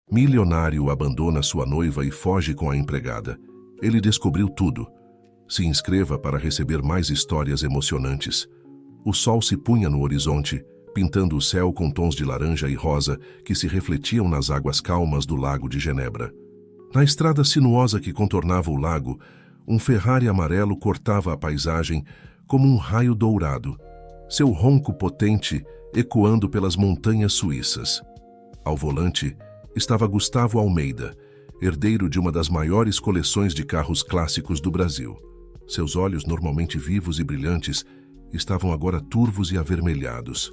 Milionário abandona sua noiva e foge com a empregada. Ele descobriu tudo. Se inscreva para receber mais histórias emocionantes. O sol se punha no horizonte, pintando o céu com tons de laranja e rosa que se refletiam nas águas calmas do Lago de Genebra. Na estrada sinuosa que contornava o lago, um Ferrari amarelo cortava a paisagem como um raio dourado, seu ronco potente ecoando pelas montanhas suíças. Ao volante estava Gustavo Almeida, herdeiro de uma das maiores coleções de carros clássicos do Brasil. Seus olhos, normalmente vivos e brilhantes, estavam agora turvos e avermelhados.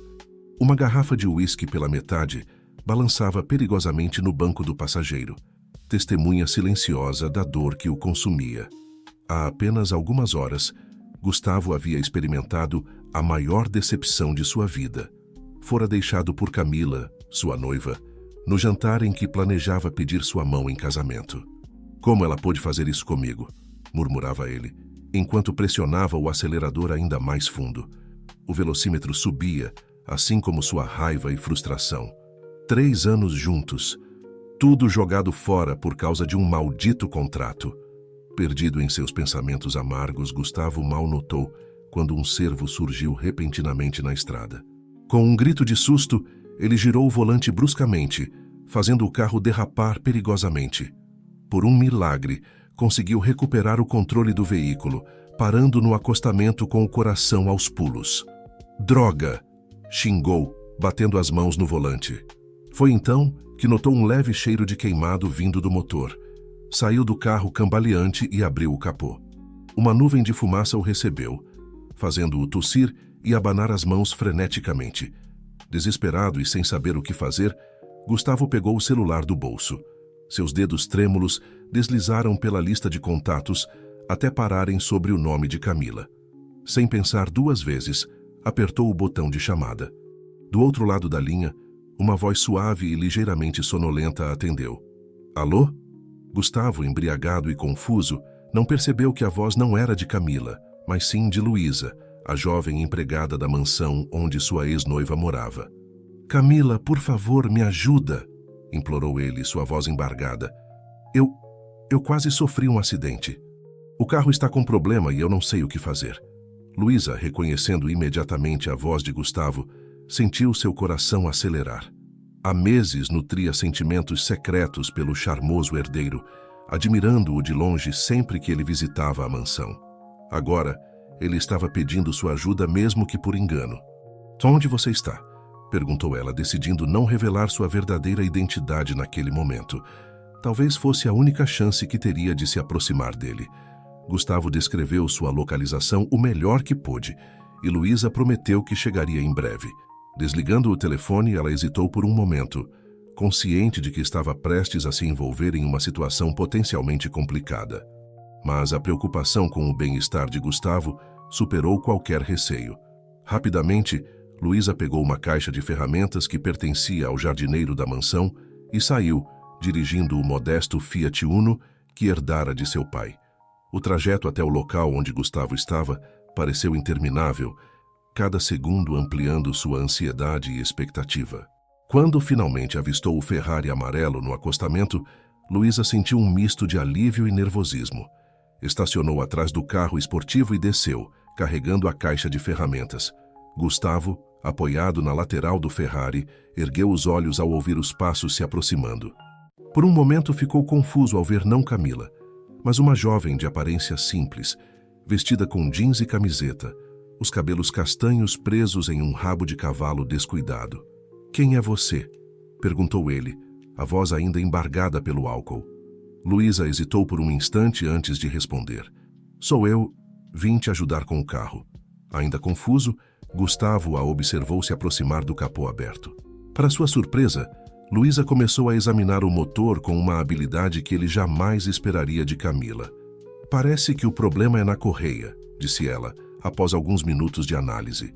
Uma garrafa de uísque pela metade balançava perigosamente no banco do passageiro, testemunha silenciosa da dor que o consumia. Há apenas algumas horas, Gustavo havia experimentado a maior decepção de sua vida. Fora deixado por Camila, sua noiva, no jantar em que planejava pedir sua mão em casamento. Como ela pôde fazer isso comigo? Murmurava ele, enquanto pressionava o acelerador ainda mais fundo. O velocímetro subia, assim como sua raiva e frustração. 3 anos juntos, tudo jogado fora por causa de um maldito contrato. Perdido em seus pensamentos amargos, Gustavo mal notou quando um cervo surgiu repentinamente na estrada. Com um grito de susto, ele girou o volante bruscamente, fazendo o carro derrapar perigosamente. Por um milagre, conseguiu recuperar o controle do veículo, parando no acostamento com o coração aos pulos. "Droga!" xingou, batendo as mãos no volante. Foi então que notou um leve cheiro de queimado vindo do motor. Saiu do carro cambaleante e abriu o capô. Uma nuvem de fumaça o recebeu, fazendo-o tossir e abanar as mãos freneticamente. Desesperado e sem saber o que fazer, Gustavo pegou o celular do bolso. Seus dedos trêmulos deslizaram pela lista de contatos até pararem sobre o nome de Camila. Sem pensar 2 vezes, apertou o botão de chamada. Do outro lado da linha, uma voz suave e ligeiramente sonolenta atendeu. "Alô?" Gustavo, embriagado e confuso, não percebeu que a voz não era de Camila, mas sim de Luísa, a jovem empregada da mansão onde sua ex-noiva morava. "Camila, por favor, me ajuda", implorou ele, sua voz embargada. Eu quase sofri um acidente. O carro está com problema e eu não sei o que fazer." Luísa, reconhecendo imediatamente a voz de Gustavo, sentiu seu coração acelerar. Há meses nutria sentimentos secretos pelo charmoso herdeiro, admirando-o de longe sempre que ele visitava a mansão. Agora, ele estava pedindo sua ajuda mesmo que por engano. "Onde você está?" perguntou ela, decidindo não revelar sua verdadeira identidade naquele momento. Talvez fosse a única chance que teria de se aproximar dele. Gustavo descreveu sua localização o melhor que pôde, e Luísa prometeu que chegaria em breve. Desligando o telefone, ela hesitou por um momento, consciente de que estava prestes a se envolver em uma situação potencialmente complicada. Mas a preocupação com o bem-estar de Gustavo superou qualquer receio. Rapidamente, Luísa pegou uma caixa de ferramentas que pertencia ao jardineiro da mansão e saiu, dirigindo o modesto Fiat Uno que herdara de seu pai. O trajeto até o local onde Gustavo estava pareceu interminável, cada segundo ampliando sua ansiedade e expectativa. Quando finalmente avistou o Ferrari amarelo no acostamento, Luísa sentiu um misto de alívio e nervosismo. Estacionou atrás do carro esportivo e desceu, carregando a caixa de ferramentas. Gustavo, apoiado na lateral do Ferrari, ergueu os olhos ao ouvir os passos se aproximando. Por um momento ficou confuso ao ver não Camila, mas uma jovem de aparência simples, vestida com jeans e camiseta, os cabelos castanhos presos em um rabo de cavalo descuidado. "Quem é você?" perguntou ele, a voz ainda embargada pelo álcool. Luísa hesitou por um instante antes de responder. "Sou eu, vim te ajudar com o carro." Ainda confuso, Gustavo a observou se aproximar do capô aberto. Para sua surpresa, Luísa começou a examinar o motor com uma habilidade que ele jamais esperaria de Camila. "Parece que o problema é na correia", disse ela, após alguns minutos de análise.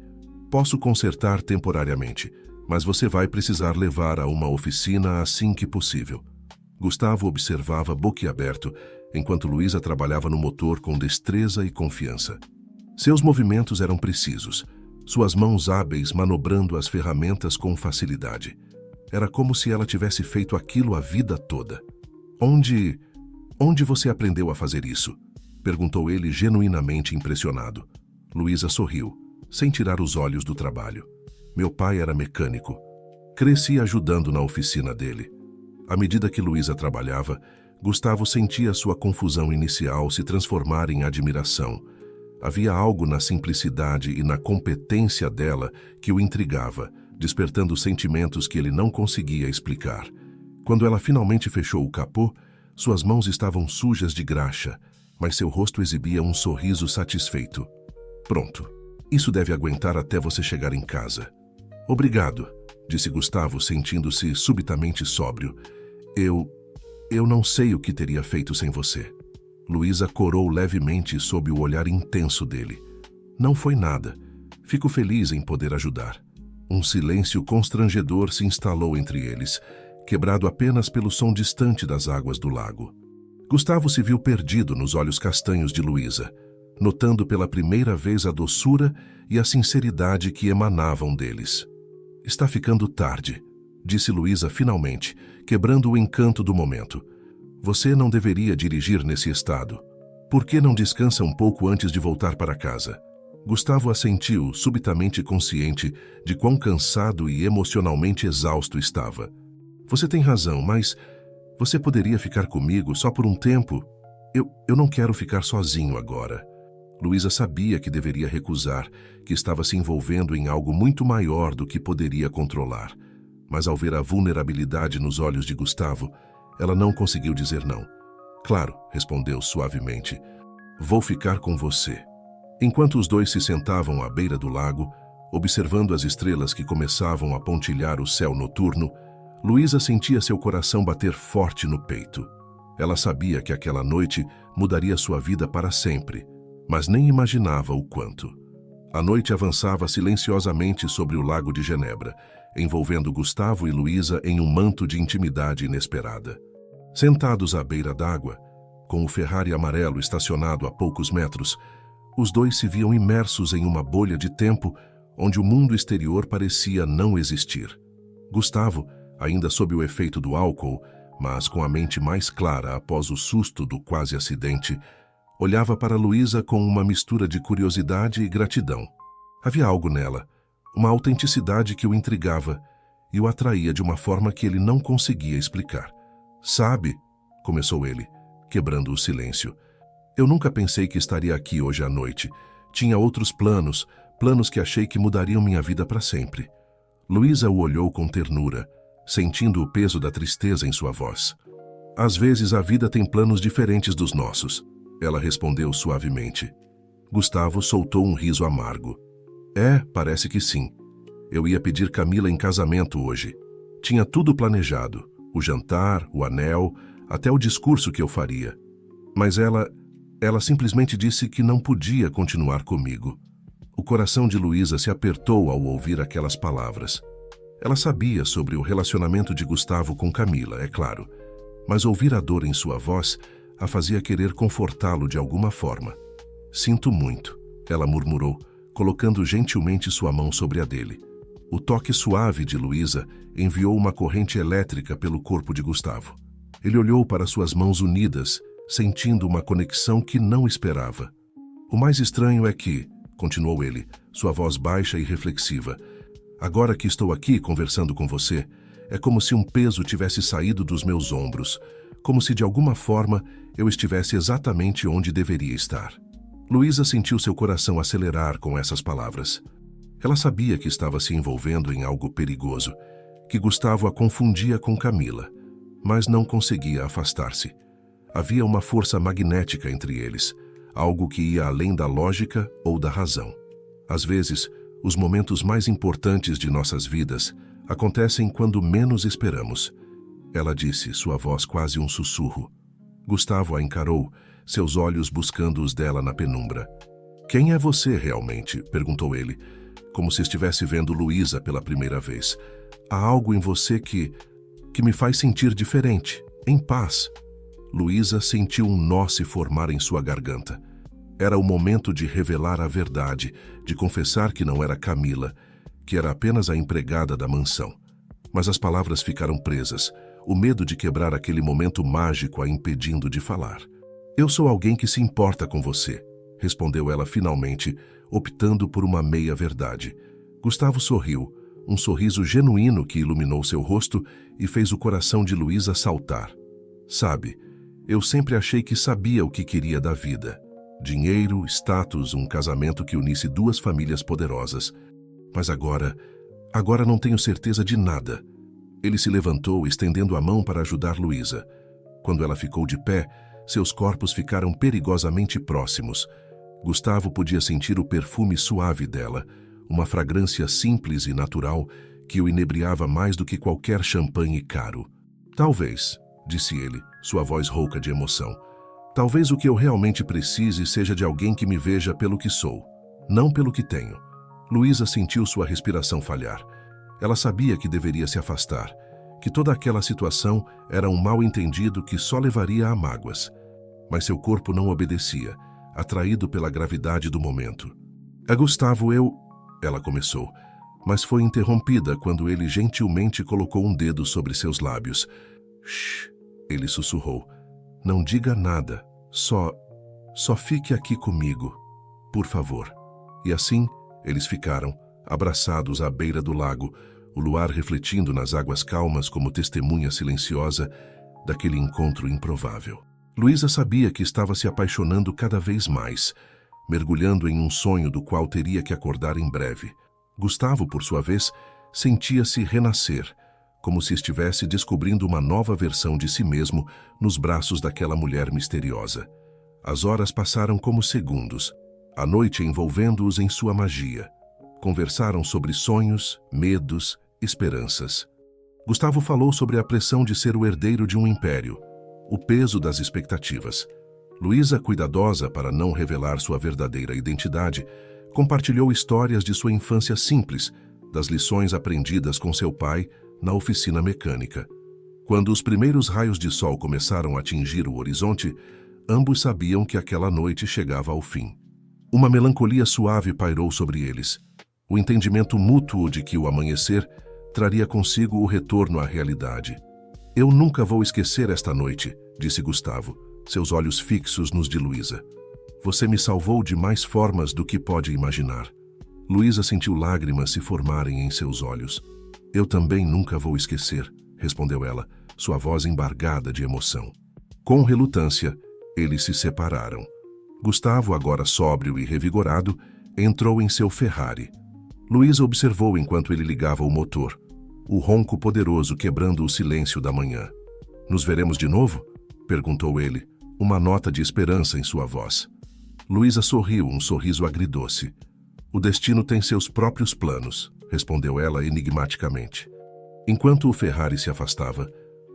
"Posso consertar temporariamente, mas você vai precisar levar a uma oficina assim que possível." Gustavo observava boquiaberto, enquanto Luísa trabalhava no motor com destreza e confiança. Seus movimentos eram precisos, suas mãos hábeis manobrando as ferramentas com facilidade. Era como se ela tivesse feito aquilo a vida toda. Onde você aprendeu a fazer isso? Perguntou ele genuinamente impressionado. Luísa sorriu, sem tirar os olhos do trabalho. Meu pai era mecânico. Cresci ajudando na oficina dele. À medida que Luísa trabalhava, Gustavo sentia sua confusão inicial se transformar em admiração. Havia algo na simplicidade e na competência dela que o intrigava, despertando sentimentos que ele não conseguia explicar. Quando ela finalmente fechou o capô, suas mãos estavam sujas de graxa, mas seu rosto exibia um sorriso satisfeito. Pronto. Isso deve aguentar até você chegar em casa. Obrigado, disse Gustavo, sentindo-se subitamente sóbrio. Eu não sei o que teria feito sem você. Luísa corou levemente sob o olhar intenso dele. Não foi nada. Fico feliz em poder ajudar. Um silêncio constrangedor se instalou entre eles, quebrado apenas pelo som distante das águas do lago. Gustavo se viu perdido nos olhos castanhos de Luísa, notando pela primeira vez a doçura e a sinceridade que emanavam deles. Está ficando tarde, disse Luísa finalmente, quebrando o encanto do momento. Você não deveria dirigir nesse estado. Por que não descansa um pouco antes de voltar para casa? Gustavo assentiu, subitamente consciente de quão cansado e emocionalmente exausto estava. Você tem razão, mas você poderia ficar comigo só por um tempo? Eu não quero ficar sozinho agora. Luísa sabia que deveria recusar, que estava se envolvendo em algo muito maior do que poderia controlar. Mas ao ver a vulnerabilidade nos olhos de Gustavo, ela não conseguiu dizer não. Claro, respondeu suavemente. Vou ficar com você. Enquanto os dois se sentavam à beira do lago, observando as estrelas que começavam a pontilhar o céu noturno, Luísa sentia seu coração bater forte no peito. Ela sabia que aquela noite mudaria sua vida para sempre, mas nem imaginava o quanto. A noite avançava silenciosamente sobre o lago de Genebra, envolvendo Gustavo e Luísa em um manto de intimidade inesperada. Sentados à beira d'água, com o Ferrari amarelo estacionado a poucos metros, os dois se viam imersos em uma bolha de tempo onde o mundo exterior parecia não existir. Gustavo, ainda sob o efeito do álcool, mas com a mente mais clara após o susto do quase acidente, olhava para Luísa com uma mistura de curiosidade e gratidão. Havia algo nela, uma autenticidade que o intrigava e o atraía de uma forma que ele não conseguia explicar. Sabe, começou ele, quebrando o silêncio. Eu nunca pensei que estaria aqui hoje à noite. Tinha outros planos que achei que mudariam minha vida para sempre. Luísa o olhou com ternura, sentindo o peso da tristeza em sua voz. Às vezes a vida tem planos diferentes dos nossos, ela respondeu suavemente. Gustavo soltou um riso amargo. Parece que sim. Eu ia pedir Camila em casamento hoje. Tinha tudo planejado, o jantar, o anel, até o discurso que eu faria. Mas ela simplesmente disse que não podia continuar comigo. O coração de Luísa se apertou ao ouvir aquelas palavras. Ela sabia sobre o relacionamento de Gustavo com Camila, é claro, mas ouvir a dor em sua voz a fazia querer confortá-lo de alguma forma. Sinto muito, ela murmurou, colocando gentilmente sua mão sobre a dele. O toque suave de Luísa enviou uma corrente elétrica pelo corpo de Gustavo. Ele olhou para suas mãos unidas, sentindo uma conexão que não esperava. O mais estranho é que, continuou ele, sua voz baixa e reflexiva, agora que estou aqui conversando com você, é como se um peso tivesse saído dos meus ombros, como se de alguma forma eu estivesse exatamente onde deveria estar. Luísa sentiu seu coração acelerar com essas palavras. Ela sabia que estava se envolvendo em algo perigoso, que Gustavo a confundia com Camila, mas não conseguia afastar-se. Havia uma força magnética entre eles, algo que ia além da lógica ou da razão. Às vezes, os momentos mais importantes de nossas vidas acontecem quando menos esperamos. Ela disse, sua voz quase um sussurro. Gustavo a encarou, seus olhos buscando os dela na penumbra. Quem é você realmente? Perguntou ele, como se estivesse vendo Luísa pela primeira vez. Há algo em você que me faz sentir diferente, em paz. Luísa sentiu um nó se formar em sua garganta. Era o momento de revelar a verdade, de confessar que não era Camila, que era apenas a empregada da mansão. Mas as palavras ficaram presas, o medo de quebrar aquele momento mágico a impedindo de falar. Eu sou alguém que se importa com você, respondeu ela finalmente, optando por uma meia-verdade. Gustavo sorriu, um sorriso genuíno que iluminou seu rosto e fez o coração de Luísa saltar. Sabe, eu sempre achei que sabia o que queria da vida. Dinheiro, status, um casamento que unisse duas famílias poderosas. Mas agora não tenho certeza de nada. Ele se levantou, estendendo a mão para ajudar Luísa. Quando ela ficou de pé, seus corpos ficaram perigosamente próximos. Gustavo podia sentir o perfume suave dela, uma fragrância simples e natural que o inebriava mais do que qualquer champanhe caro. Talvez, disse ele, sua voz rouca de emoção, talvez o que eu realmente precise seja de alguém que me veja pelo que sou, não pelo que tenho. Luísa sentiu sua respiração falhar. Ela sabia que deveria se afastar, que toda aquela situação era um mal-entendido que só levaria a mágoas. Mas seu corpo não obedecia, atraído pela gravidade do momento. Gustavo, Ela começou, mas foi interrompida quando ele gentilmente colocou um dedo sobre seus lábios. Shh, ele sussurrou. Não diga nada, só fique aqui comigo, por favor. E assim, eles ficaram, abraçados à beira do lago, o luar refletindo nas águas calmas como testemunha silenciosa daquele encontro improvável. Luísa sabia que estava se apaixonando cada vez mais, mergulhando em um sonho do qual teria que acordar em breve. Gustavo, por sua vez, sentia-se renascer, como se estivesse descobrindo uma nova versão de si mesmo nos braços daquela mulher misteriosa. As horas passaram como segundos, a noite envolvendo-os em sua magia. Conversaram sobre sonhos, medos, esperanças. Gustavo falou sobre a pressão de ser o herdeiro de um império, o peso das expectativas. Luísa, cuidadosa para não revelar sua verdadeira identidade, compartilhou histórias de sua infância simples, das lições aprendidas com seu pai na oficina mecânica. Quando os primeiros raios de sol começaram a atingir o horizonte, ambos sabiam que aquela noite chegava ao fim. Uma melancolia suave pairou sobre eles, o entendimento mútuo de que o amanhecer traria consigo o retorno à realidade. Eu nunca vou esquecer esta noite, disse Gustavo, seus olhos fixos nos de Luísa. Você me salvou de mais formas do que pode imaginar. Luísa sentiu lágrimas se formarem em seus olhos. Eu também nunca vou esquecer, respondeu ela, sua voz embargada de emoção. Com relutância, eles se separaram. Gustavo, agora sóbrio e revigorado, entrou em seu Ferrari. Luísa observou enquanto ele ligava o motor, o ronco poderoso quebrando o silêncio da manhã. Nos veremos de novo? Perguntou ele, uma nota de esperança em sua voz. Luísa sorriu, um sorriso agridoce. O destino tem seus próprios planos, respondeu ela enigmaticamente. Enquanto o Ferrari se afastava,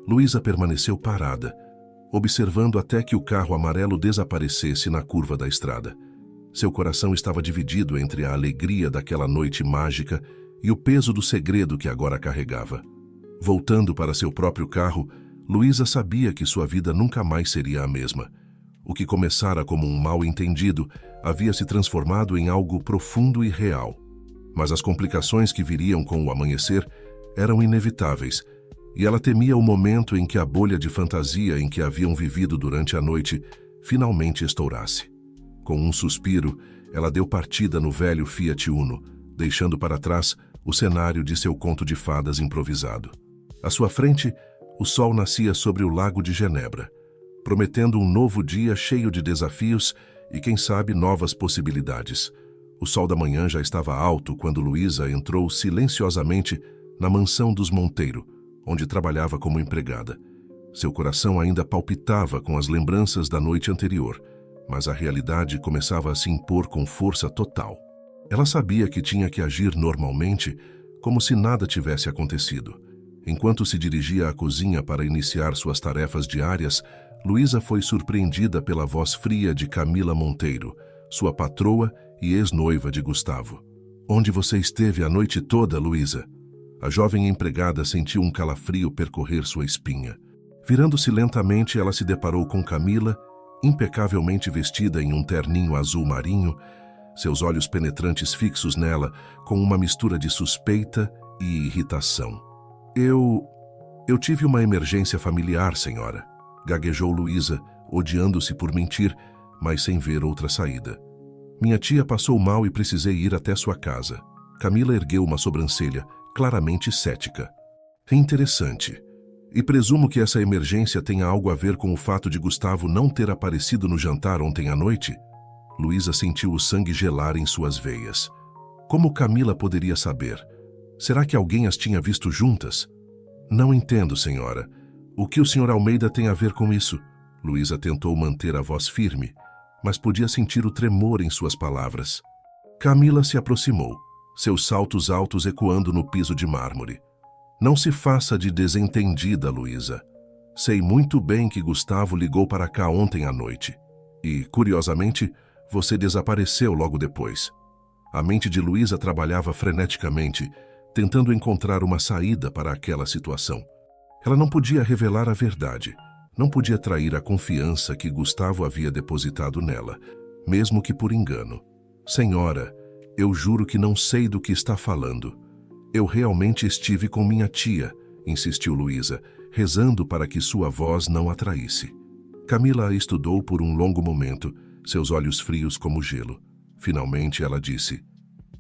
Luísa permaneceu parada, observando até que o carro amarelo desaparecesse na curva da estrada. Seu coração estava dividido entre a alegria daquela noite mágica e o peso do segredo que agora carregava. Voltando para seu próprio carro, Luísa sabia que sua vida nunca mais seria a mesma. O que começara como um mal-entendido havia se transformado em algo profundo e real. Mas as complicações que viriam com o amanhecer eram inevitáveis, e ela temia o momento em que a bolha de fantasia em que haviam vivido durante a noite finalmente estourasse. Com um suspiro, ela deu partida no velho Fiat Uno, deixando para trás o cenário de seu conto de fadas improvisado. À sua frente, o sol nascia sobre o Lago de Genebra, prometendo um novo dia cheio de desafios e, quem sabe, novas possibilidades. O sol da manhã já estava alto quando Luísa entrou silenciosamente na mansão dos Monteiro, onde trabalhava como empregada. Seu coração ainda palpitava com as lembranças da noite anterior, mas a realidade começava a se impor com força total. Ela sabia que tinha que agir normalmente, como se nada tivesse acontecido. Enquanto se dirigia à cozinha para iniciar suas tarefas diárias, Luísa foi surpreendida pela voz fria de Camila Monteiro, sua patroa e ex-noiva de Gustavo. "Onde você esteve a noite toda, Luísa?" A jovem empregada sentiu um calafrio percorrer sua espinha. Virando-se lentamente, ela se deparou com Camila, impecavelmente vestida em um terninho azul marinho, seus olhos penetrantes fixos nela com uma mistura de suspeita e irritação. Eu tive uma emergência familiar, senhora, gaguejou Luísa, odiando-se por mentir, mas sem ver outra saída. Minha tia passou mal e precisei ir até sua casa. Camila ergueu uma sobrancelha, claramente cética. Interessante. E presumo que essa emergência tenha algo a ver com o fato de Gustavo não ter aparecido no jantar ontem à noite? Luísa sentiu o sangue gelar em suas veias. Como Camila poderia saber? Será que alguém as tinha visto juntas? Não entendo, senhora. O que o Sr. Almeida tem a ver com isso? Luísa tentou manter a voz firme, mas podia sentir o tremor em suas palavras. Camila se aproximou, seus saltos altos ecoando no piso de mármore. Não se faça de desentendida, Luísa. Sei muito bem que Gustavo ligou para cá ontem à noite. E, curiosamente, você desapareceu logo depois. A mente de Luísa trabalhava freneticamente, tentando encontrar uma saída para aquela situação. Ela não podia revelar a verdade. Não podia trair a confiança que Gustavo havia depositado nela, mesmo que por engano. Senhora, eu juro que não sei do que está falando. Eu realmente estive com minha tia, insistiu Luísa, rezando para que sua voz não a traísse. Camila a estudou por um longo momento, seus olhos frios como gelo. Finalmente ela disse: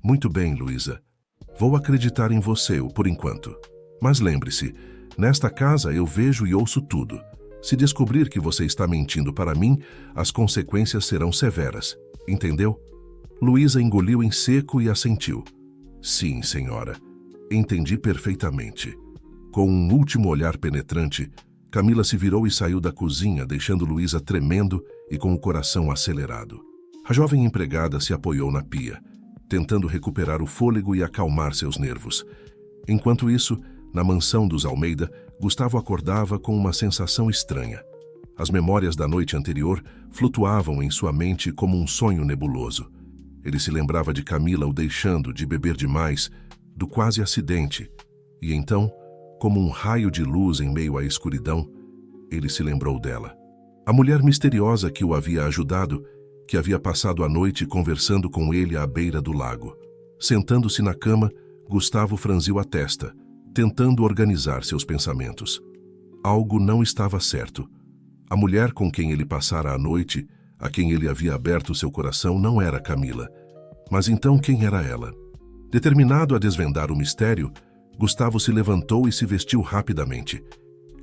Muito bem, Luísa. Vou acreditar em você, por enquanto. Mas lembre-se, nesta casa eu vejo e ouço tudo. Se descobrir que você está mentindo para mim, as consequências serão severas. Entendeu? Luísa engoliu em seco e assentiu. Sim, senhora. Entendi perfeitamente. Com um último olhar penetrante, Camila se virou e saiu da cozinha, deixando Luísa tremendo e com o coração acelerado. A jovem empregada se apoiou na pia, tentando recuperar o fôlego e acalmar seus nervos. Enquanto isso, na mansão dos Almeida, Gustavo acordava com uma sensação estranha. As memórias da noite anterior flutuavam em sua mente como um sonho nebuloso. Ele se lembrava de Camila o deixando de beber demais, do quase acidente. E então, como um raio de luz em meio à escuridão, ele se lembrou dela. A mulher misteriosa que o havia ajudado, que havia passado a noite conversando com ele à beira do lago. Sentando-se na cama, Gustavo franziu a testa, tentando organizar seus pensamentos. Algo não estava certo. A mulher com quem ele passara a noite, a quem ele havia aberto seu coração, não era Camila. Mas então quem era ela? Determinado a desvendar o mistério, Gustavo se levantou e se vestiu rapidamente.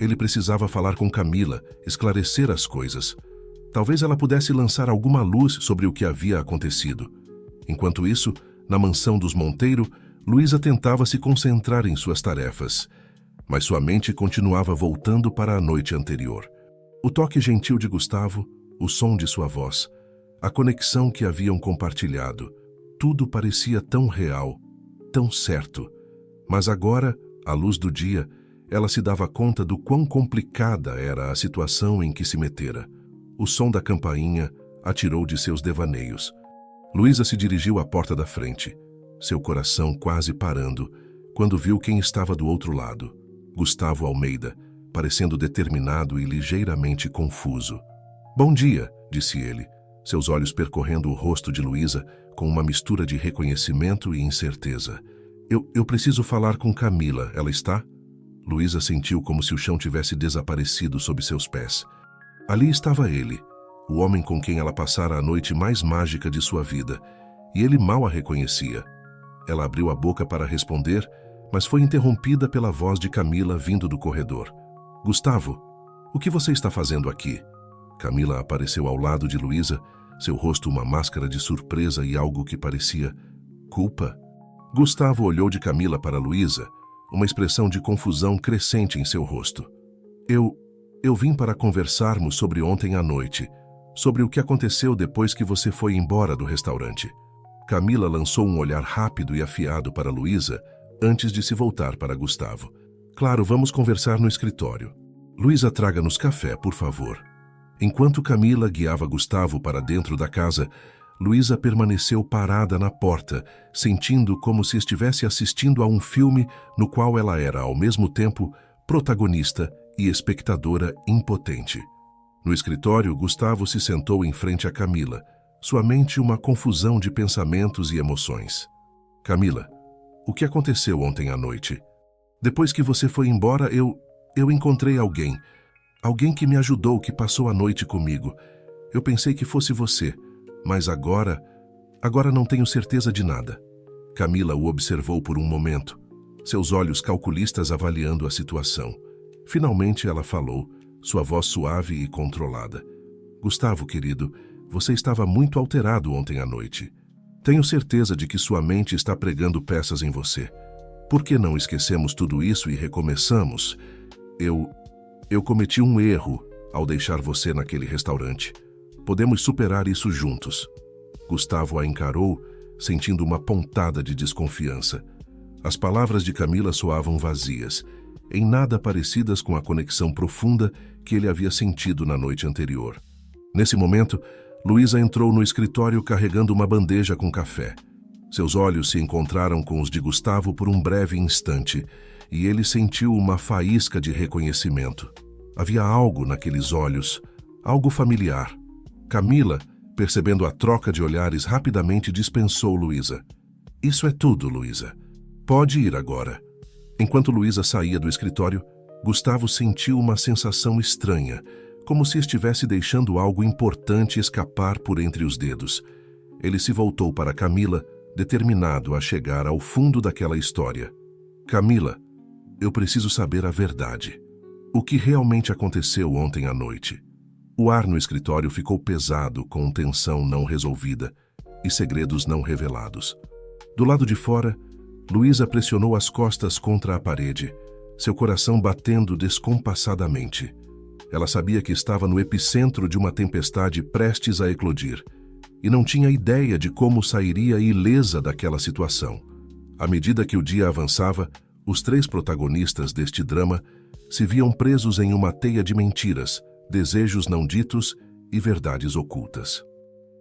Ele precisava falar com Camila, esclarecer as coisas. Talvez ela pudesse lançar alguma luz sobre o que havia acontecido. Enquanto isso, na mansão dos Monteiro, Luísa tentava se concentrar em suas tarefas, mas sua mente continuava voltando para a noite anterior. O toque gentil de Gustavo, o som de sua voz, a conexão que haviam compartilhado, tudo parecia tão real, tão certo. Mas agora, à luz do dia, ela se dava conta do quão complicada era a situação em que se metera. O som da campainha a tirou de seus devaneios. Luísa se dirigiu à porta da frente, seu coração quase parando, quando viu quem estava do outro lado. Gustavo Almeida, parecendo determinado e ligeiramente confuso. Bom dia, disse ele, seus olhos percorrendo o rosto de Luísa com uma mistura de reconhecimento e incerteza. Eu preciso falar com Camila, ela está? Luísa sentiu como se o chão tivesse desaparecido sob seus pés. Ali estava ele, o homem com quem ela passara a noite mais mágica de sua vida, e ele mal a reconhecia. Ela abriu a boca para responder, mas foi interrompida pela voz de Camila vindo do corredor. Gustavo, o que você está fazendo aqui? Camila apareceu ao lado de Luísa, seu rosto uma máscara de surpresa e algo que parecia culpa. Gustavo olhou de Camila para Luísa, uma expressão de confusão crescente em seu rosto. Eu vim para conversarmos sobre ontem à noite, sobre o que aconteceu depois que você foi embora do restaurante. Camila lançou um olhar rápido e afiado para Luísa, antes de se voltar para Gustavo. Claro, vamos conversar no escritório. Luísa, traga-nos café, por favor. Enquanto Camila guiava Gustavo para dentro da casa, Luísa permaneceu parada na porta, sentindo como se estivesse assistindo a um filme no qual ela era, ao mesmo tempo, protagonista e espectadora impotente. No escritório, Gustavo se sentou em frente a Camila, sua mente uma confusão de pensamentos e emoções. Camila, o que aconteceu ontem à noite? Depois que você foi embora, eu encontrei alguém. Alguém que me ajudou, que passou a noite comigo. Eu pensei que fosse você, mas agora não tenho certeza de nada. Camila o observou por um momento, seus olhos calculistas avaliando a situação. Finalmente ela falou, sua voz suave e controlada. Gustavo, querido, você estava muito alterado ontem à noite. Tenho certeza de que sua mente está pregando peças em você. Por que não esquecemos tudo isso e recomeçamos? Eu cometi um erro ao deixar você naquele restaurante. Podemos superar isso juntos. Gustavo a encarou, sentindo uma pontada de desconfiança. As palavras de Camila soavam vazias, em nada parecidas com a conexão profunda que ele havia sentido na noite anterior. Nesse momento, Luísa entrou no escritório carregando uma bandeja com café. Seus olhos se encontraram com os de Gustavo por um breve instante, e ele sentiu uma faísca de reconhecimento. Havia algo naqueles olhos, algo familiar. Camila, percebendo a troca de olhares, rapidamente dispensou Luísa. Isso é tudo, Luísa. Pode ir agora. Enquanto Luísa saía do escritório, Gustavo sentiu uma sensação estranha, como se estivesse deixando algo importante escapar por entre os dedos. Ele se voltou para Camila, determinado a chegar ao fundo daquela história. Camila, eu preciso saber a verdade. O que realmente aconteceu ontem à noite? O ar no escritório ficou pesado, com tensão não resolvida e segredos não revelados. Do lado de fora, Luísa pressionou as costas contra a parede, seu coração batendo descompassadamente. Ela sabia que estava no epicentro de uma tempestade prestes a eclodir e não tinha ideia de como sairia ilesa daquela situação. À medida que o dia avançava, os três protagonistas deste drama se viam presos em uma teia de mentiras, desejos não ditos e verdades ocultas.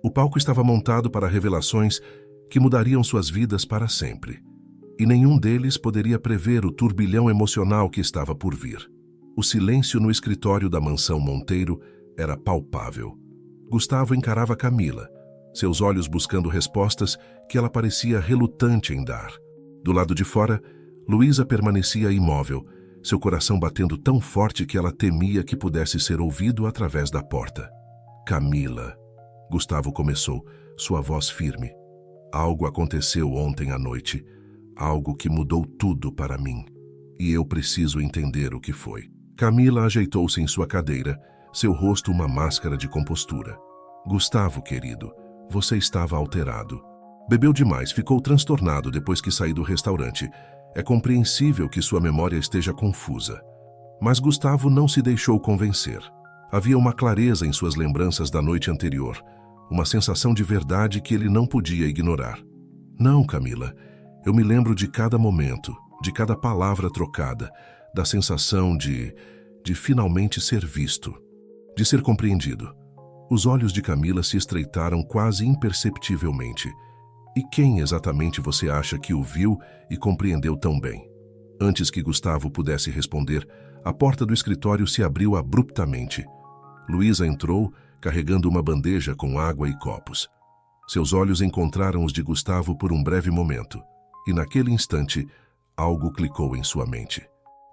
O palco estava montado para revelações que mudariam suas vidas para sempre. E nenhum deles poderia prever o turbilhão emocional que estava por vir. O silêncio no escritório da mansão Monteiro era palpável. Gustavo encarava Camila, seus olhos buscando respostas que ela parecia relutante em dar. Do lado de fora, Luísa permanecia imóvel, seu coração batendo tão forte que ela temia que pudesse ser ouvido através da porta. Camila, Gustavo começou, sua voz firme. Algo aconteceu ontem à noite, algo que mudou tudo para mim, e eu preciso entender o que foi. Camila ajeitou-se em sua cadeira, seu rosto uma máscara de compostura. Gustavo, querido, você estava alterado. Bebeu demais, ficou transtornado depois que saiu do restaurante. É compreensível que sua memória esteja confusa. Mas Gustavo não se deixou convencer. Havia uma clareza em suas lembranças da noite anterior, uma sensação de verdade que ele não podia ignorar. Não, Camila, eu me lembro de cada momento, de cada palavra trocada, da sensação de finalmente ser visto, de ser compreendido. Os olhos de Camila se estreitaram quase imperceptivelmente. E quem exatamente você acha que o viu e compreendeu tão bem? Antes que Gustavo pudesse responder, a porta do escritório se abriu abruptamente. Luísa entrou, carregando uma bandeja com água e copos. Seus olhos encontraram os de Gustavo por um breve momento, e naquele instante, algo clicou em sua mente.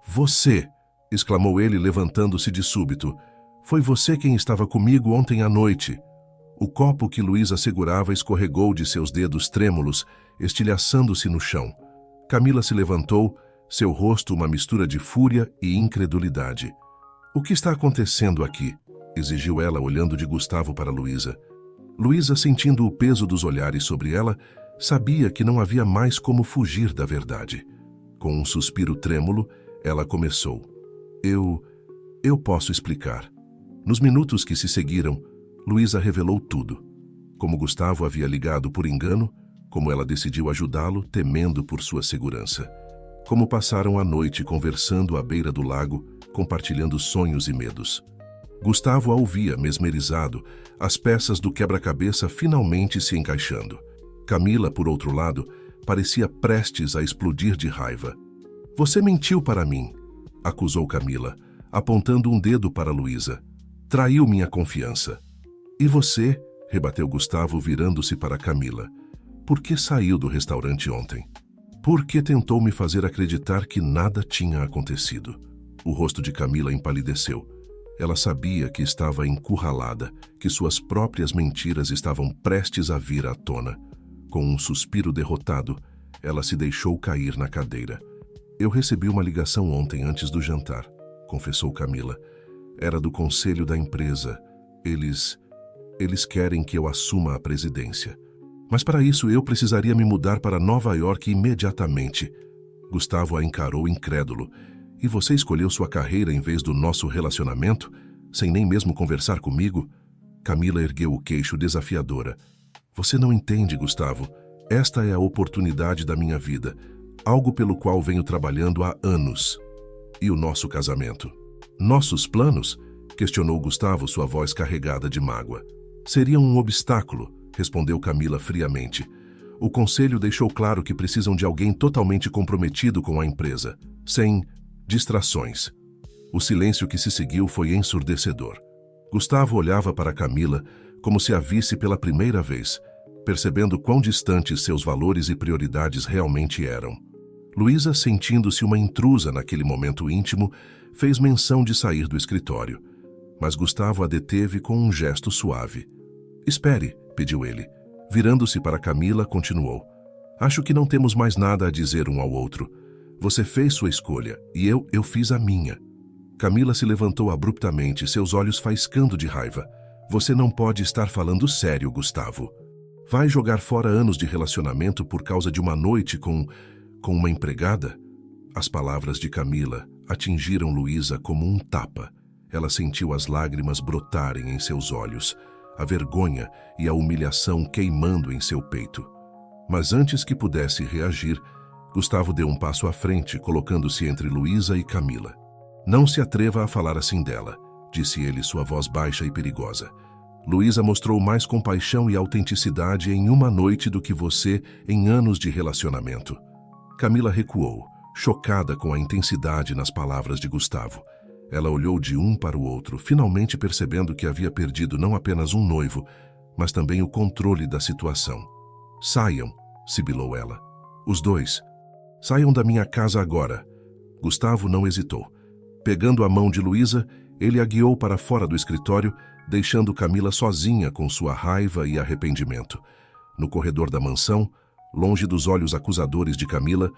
Você! Exclamou ele, levantando-se de súbito. Foi você quem estava comigo ontem à noite. O copo que Luísa segurava escorregou de seus dedos trêmulos, estilhaçando-se no chão. Camila se levantou, seu rosto uma mistura de fúria e incredulidade. O que está acontecendo aqui? Exigiu ela, olhando de Gustavo para Luísa. Luísa, sentindo o peso dos olhares sobre ela, sabia que não havia mais como fugir da verdade. Com um suspiro trêmulo, ela começou. Eu posso explicar. Nos minutos que se seguiram, Luísa revelou tudo. Como Gustavo havia ligado por engano, como ela decidiu ajudá-lo, temendo por sua segurança. Como passaram a noite conversando à beira do lago, compartilhando sonhos e medos. Gustavo a ouvia, mesmerizado, as peças do quebra-cabeça finalmente se encaixando. Camila, por outro lado, parecia prestes a explodir de raiva. Você mentiu para mim, acusou Camila, apontando um dedo para Luísa. Traiu minha confiança. E você, rebateu Gustavo, virando-se para Camila. Por que saiu do restaurante ontem? Porque tentou me fazer acreditar que nada tinha acontecido. O rosto de Camila empalideceu. Ela sabia que estava encurralada, que suas próprias mentiras estavam prestes a vir à tona. Com um suspiro derrotado, ela se deixou cair na cadeira. Eu recebi uma ligação ontem antes do jantar, confessou Camila. Era do conselho da empresa. Eles querem que eu assuma a presidência. Mas para isso eu precisaria me mudar para Nova York imediatamente. Gustavo a encarou incrédulo. E você escolheu sua carreira em vez do nosso relacionamento, sem nem mesmo conversar comigo? Camila ergueu o queixo desafiadora. Você não entende, Gustavo. Esta é a oportunidade da minha vida, algo pelo qual venho trabalhando há anos. E o nosso casamento? Nossos planos? Questionou Gustavo, sua voz carregada de mágoa. Seriam um obstáculo, respondeu Camila friamente. O conselho deixou claro que precisam de alguém totalmente comprometido com a empresa, sem distrações. O silêncio que se seguiu foi ensurdecedor. Gustavo olhava para Camila como se a visse pela primeira vez, percebendo quão distantes seus valores e prioridades realmente eram. Luísa, sentindo-se uma intrusa naquele momento íntimo, fez menção de sair do escritório. Mas Gustavo a deteve com um gesto suave. Espere, pediu ele. Virando-se para Camila, continuou. Acho que não temos mais nada a dizer um ao outro. Você fez sua escolha e eu fiz a minha. Camila se levantou abruptamente, seus olhos faiscando de raiva. Você não pode estar falando sério, Gustavo. Vai jogar fora anos de relacionamento por causa de uma noite com uma empregada? As palavras de Camila atingiram Luísa como um tapa. Ela sentiu as lágrimas brotarem em seus olhos, a vergonha e a humilhação queimando em seu peito. Mas antes que pudesse reagir, Gustavo deu um passo à frente, colocando-se entre Luísa e Camila. Não se atreva a falar assim dela, disse ele, sua voz baixa e perigosa. Luísa mostrou mais compaixão e autenticidade em uma noite do que você em anos de relacionamento. Camila recuou, chocada com a intensidade nas palavras de Gustavo. Ela olhou de um para o outro, finalmente percebendo que havia perdido não apenas um noivo, mas também o controle da situação. Saiam, sibilou ela. Os dois. Saiam da minha casa agora. Gustavo não hesitou. Pegando a mão de Luísa, ele a guiou para fora do escritório, deixando Camila sozinha com sua raiva e arrependimento. No corredor da mansão, longe dos olhos acusadores de Camila,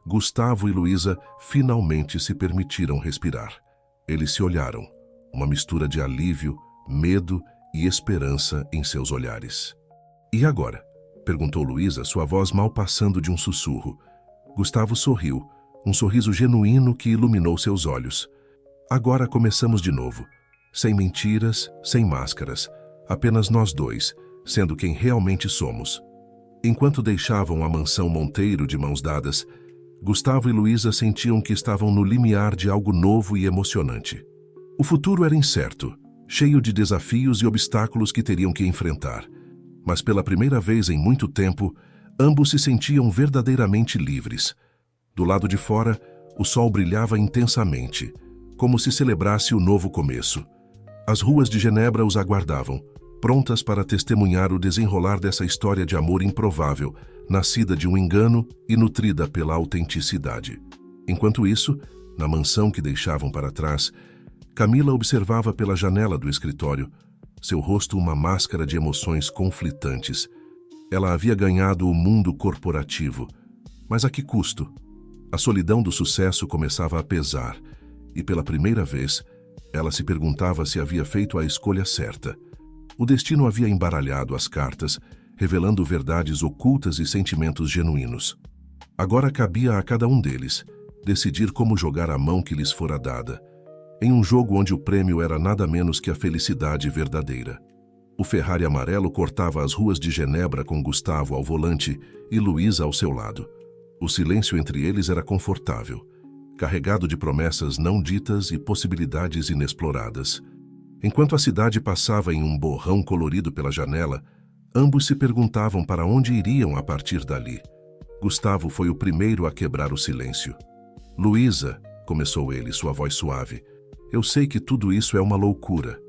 Gustavo e Luísa finalmente se permitiram respirar. Eles se olharam, uma mistura de alívio, medo e esperança em seus olhares. E agora? Perguntou Luísa, sua voz mal passando de um sussurro. Gustavo sorriu, um sorriso genuíno que iluminou seus olhos. Agora começamos de novo. Sem mentiras, sem máscaras. Apenas nós dois, sendo quem realmente somos. Enquanto deixavam a mansão Monteiro de mãos dadas, Gustavo e Luísa sentiam que estavam no limiar de algo novo e emocionante. O futuro era incerto, cheio de desafios e obstáculos que teriam que enfrentar. Mas pela primeira vez em muito tempo, ambos se sentiam verdadeiramente livres. Do lado de fora, o sol brilhava intensamente, como se celebrasse o novo começo. As ruas de Genebra os aguardavam, prontas para testemunhar o desenrolar dessa história de amor improvável, nascida de um engano e nutrida pela autenticidade. Enquanto isso, na mansão que deixavam para trás, Camila observava pela janela do escritório, seu rosto uma máscara de emoções conflitantes. Ela havia ganhado o mundo corporativo, mas a que custo? A solidão do sucesso começava a pesar, e pela primeira vez, ela se perguntava se havia feito a escolha certa. O destino havia embaralhado as cartas, revelando verdades ocultas e sentimentos genuínos. Agora cabia a cada um deles decidir como jogar a mão que lhes fora dada, em um jogo onde o prêmio era nada menos que a felicidade verdadeira. O Ferrari amarelo cortava as ruas de Genebra com Gustavo ao volante e Luísa ao seu lado. O silêncio entre eles era confortável, carregado de promessas não ditas e possibilidades inexploradas. Enquanto a cidade passava em um borrão colorido pela janela, ambos se perguntavam para onde iriam a partir dali. Gustavo foi o primeiro a quebrar o silêncio. Luísa, começou ele, sua voz suave, eu sei que tudo isso é uma loucura.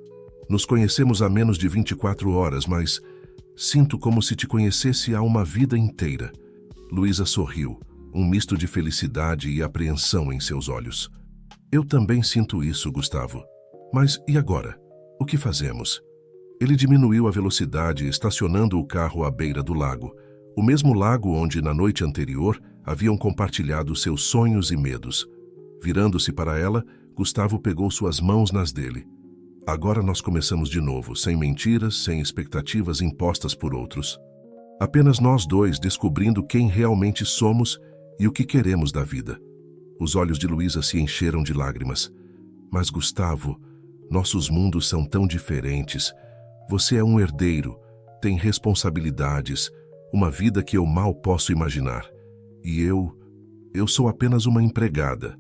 Nos conhecemos há menos de 24 horas, mas sinto como se te conhecesse há uma vida inteira. Luísa sorriu, um misto de felicidade e apreensão em seus olhos. Eu também sinto isso, Gustavo. Mas e agora? O que fazemos? Ele diminuiu a velocidade, estacionando o carro à beira do lago, o mesmo lago onde, na noite anterior, haviam compartilhado seus sonhos e medos. Virando-se para ela, Gustavo pegou suas mãos nas dele. Agora nós começamos de novo, sem mentiras, sem expectativas impostas por outros. Apenas nós dois descobrindo quem realmente somos e o que queremos da vida. Os olhos de Luísa se encheram de lágrimas. Mas, Gustavo, nossos mundos são tão diferentes. Você é um herdeiro, tem responsabilidades, uma vida que eu mal posso imaginar. E eu sou apenas uma empregada.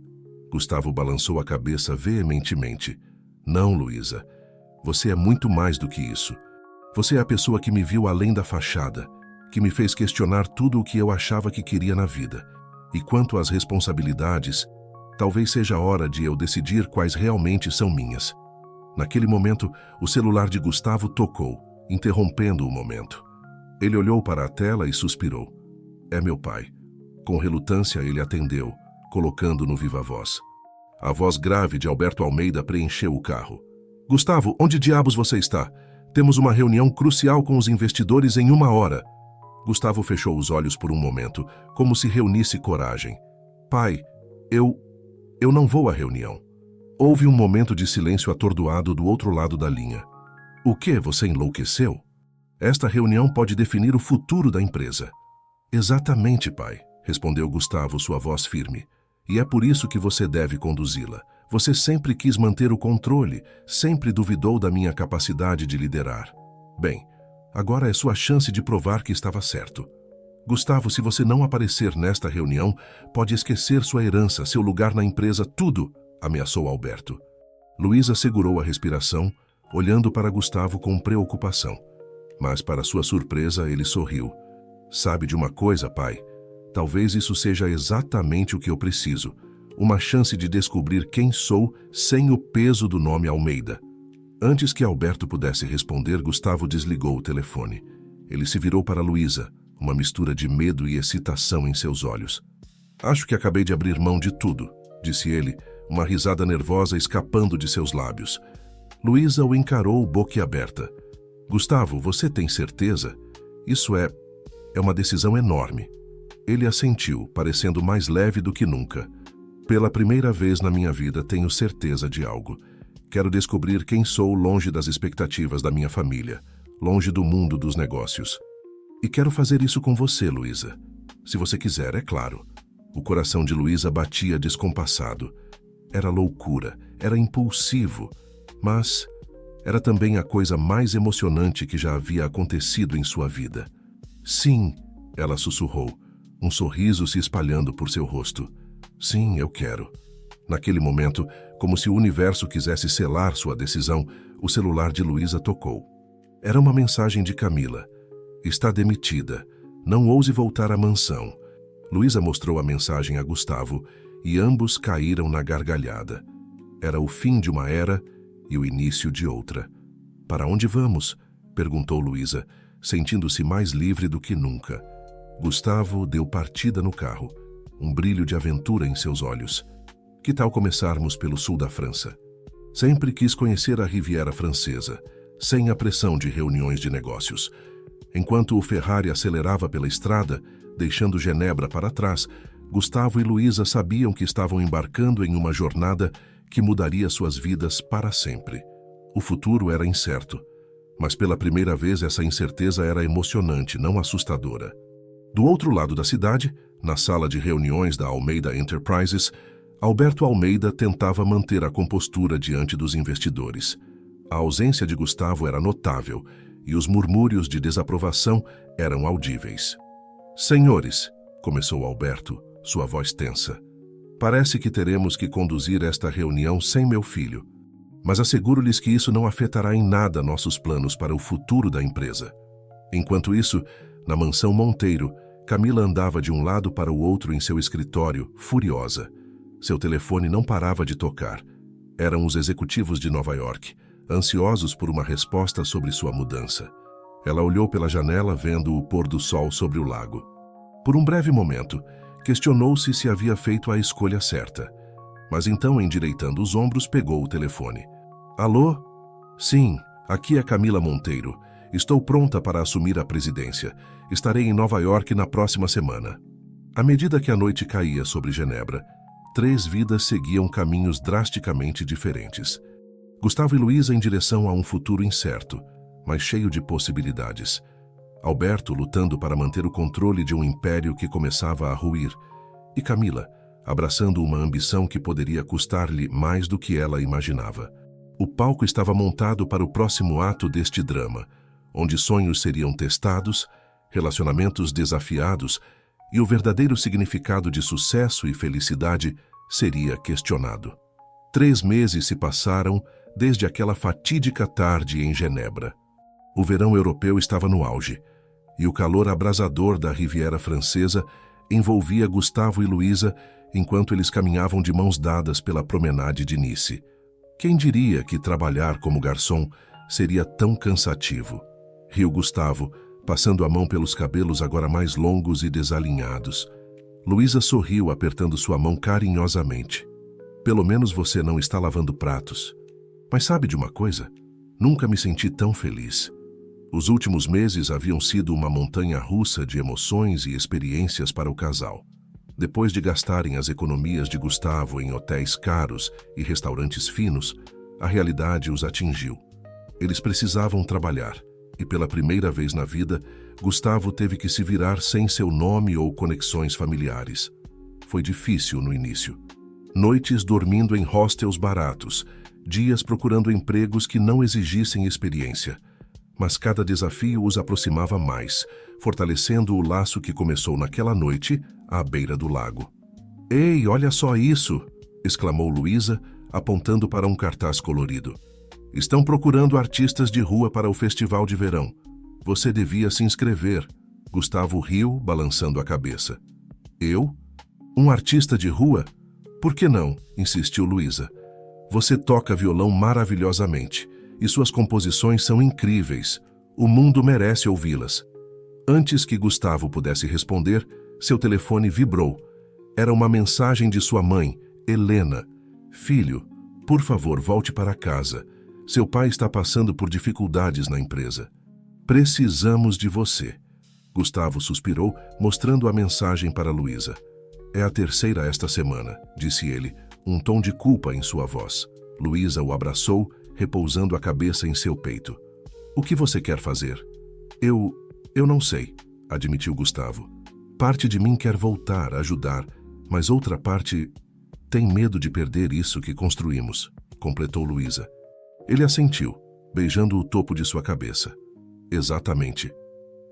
Gustavo balançou a cabeça veementemente. Não, Luísa. Você é muito mais do que isso. Você é a pessoa que me viu além da fachada, que me fez questionar tudo o que eu achava que queria na vida. E quanto às responsabilidades, talvez seja a hora de eu decidir quais realmente são minhas. Naquele momento, o celular de Gustavo tocou, interrompendo o momento. Ele olhou para a tela e suspirou. É meu pai. Com relutância, ele atendeu, colocando no viva-voz. A voz grave de Alberto Almeida preencheu o carro. Gustavo, onde diabos você está? Temos uma reunião crucial com os investidores em 1 hora. Gustavo fechou os olhos por um momento, como se reunisse coragem. Pai, eu não vou à reunião. Houve um momento de silêncio atordoado do outro lado da linha. O quê? Você enlouqueceu? Esta reunião pode definir o futuro da empresa. Exatamente, pai, respondeu Gustavo, sua voz firme. E é por isso que você deve conduzi-la. Você sempre quis manter o controle, sempre duvidou da minha capacidade de liderar. Bem, agora é sua chance de provar que estava certo. Gustavo, se você não aparecer nesta reunião, pode esquecer sua herança, seu lugar na empresa, tudo, ameaçou Alberto. Luísa segurou a respiração, olhando para Gustavo com preocupação. Mas, para sua surpresa, ele sorriu. Sabe de uma coisa, pai? Talvez isso seja exatamente o que eu preciso. Uma chance de descobrir quem sou sem o peso do nome Almeida. Antes que Alberto pudesse responder, Gustavo desligou o telefone. Ele se virou para Luísa, uma mistura de medo e excitação em seus olhos. Acho que acabei de abrir mão de tudo, disse ele, uma risada nervosa escapando de seus lábios. Luísa o encarou boquiaberta. Gustavo, você tem certeza? Isso é uma decisão enorme. Ele assentiu, parecendo mais leve do que nunca. Pela primeira vez na minha vida tenho certeza de algo. Quero descobrir quem sou longe das expectativas da minha família, longe do mundo dos negócios. E quero fazer isso com você, Luísa. Se você quiser, é claro. O coração de Luísa batia descompassado. Era loucura, era impulsivo, mas era também a coisa mais emocionante que já havia acontecido em sua vida. Sim, ela sussurrou, um sorriso se espalhando por seu rosto. Sim, eu quero. Naquele momento, como se o universo quisesse selar sua decisão, o celular de Luísa tocou. Era uma mensagem de Camila. Está demitida. Não ouse voltar à mansão. Luísa mostrou a mensagem a Gustavo e ambos caíram na gargalhada. Era o fim de uma era e o início de outra. Para onde vamos? Perguntou Luísa, sentindo-se mais livre do que nunca. Gustavo deu partida no carro, um brilho de aventura em seus olhos. Que tal começarmos pelo sul da França? Sempre quis conhecer a Riviera Francesa, sem a pressão de reuniões de negócios. Enquanto o Ferrari acelerava pela estrada, deixando Genebra para trás, Gustavo e Luísa sabiam que estavam embarcando em uma jornada que mudaria suas vidas para sempre. O futuro era incerto, mas pela primeira vez essa incerteza era emocionante, não assustadora. Do outro lado da cidade, na sala de reuniões da Almeida Enterprises, Alberto Almeida tentava manter a compostura diante dos investidores. A ausência de Gustavo era notável e os murmúrios de desaprovação eram audíveis. Senhores, começou Alberto, sua voz tensa. Parece que teremos que conduzir esta reunião sem meu filho, mas asseguro-lhes que isso não afetará em nada nossos planos para o futuro da empresa. Enquanto isso, na mansão Monteiro, Camila andava de um lado para o outro em seu escritório, furiosa. Seu telefone não parava de tocar. Eram os executivos de Nova York, ansiosos por uma resposta sobre sua mudança. Ela olhou pela janela, vendo o pôr do sol sobre o lago. Por um breve momento, Questionou-se se havia feito a escolha certa. Mas então, endireitando os ombros, pegou o telefone. Alô? Sim, aqui é Camila Monteiro. Estou pronta para assumir a presidência. Estarei em Nova York na próxima semana. À medida que a noite caía sobre Genebra, 3 vidas seguiam caminhos drasticamente diferentes. Gustavo e Luísa em direção a um futuro incerto, mas cheio de possibilidades. Alberto lutando para manter o controle de um império que começava a ruir, e Camila abraçando uma ambição que poderia custar-lhe mais do que ela imaginava. O palco estava montado para o próximo ato deste drama, onde sonhos seriam testados, relacionamentos desafiados e o verdadeiro significado de sucesso e felicidade seria questionado. 3 meses se passaram desde aquela fatídica tarde em Genebra. O verão europeu estava no auge, e o calor abrasador da Riviera Francesa envolvia Gustavo e Luísa enquanto eles caminhavam de mãos dadas pela promenade de Nice. Quem diria que trabalhar como garçom seria tão cansativo? Riu Gustavo, passando a mão pelos cabelos agora mais longos e desalinhados. Luísa sorriu, apertando sua mão carinhosamente. Pelo menos você não está lavando pratos. Mas sabe de uma coisa? Nunca me senti tão feliz. Os últimos meses haviam sido uma montanha-russa de emoções e experiências para o casal. Depois de gastarem as economias de Gustavo em hotéis caros e restaurantes finos, a realidade os atingiu. Eles precisavam trabalhar, e pela primeira vez na vida, Gustavo teve que se virar sem seu nome ou conexões familiares. Foi difícil no início. Noites dormindo em hostels baratos, dias procurando empregos que não exigissem experiência. Mas cada desafio os aproximava mais, fortalecendo o laço que começou naquela noite à beira do lago. "Ei, olha só isso!" exclamou Luísa, apontando para um cartaz colorido. "Estão procurando artistas de rua para o festival de verão. Você devia se inscrever." Gustavo riu, balançando a cabeça. "Eu? Um artista de rua? Por que não?" insistiu Luísa. "Você toca violão maravilhosamente, e suas composições são incríveis. O mundo merece ouvi-las." Antes que Gustavo pudesse responder, seu telefone vibrou. Era uma mensagem de sua mãe, Helena. "Filho, por favor, volte para casa. Seu pai está passando por dificuldades na empresa. Precisamos de você." Gustavo suspirou, mostrando a mensagem para Luísa. "É a terceira esta semana", disse ele, um tom de culpa em sua voz. Luísa o abraçou, repousando a cabeça em seu peito. "O que você quer fazer?" Eu não sei", admitiu Gustavo. "Parte de mim quer voltar, ajudar, mas outra parte tem medo de perder isso que construímos", completou Luísa. Ele assentiu, beijando o topo de sua cabeça. "Exatamente."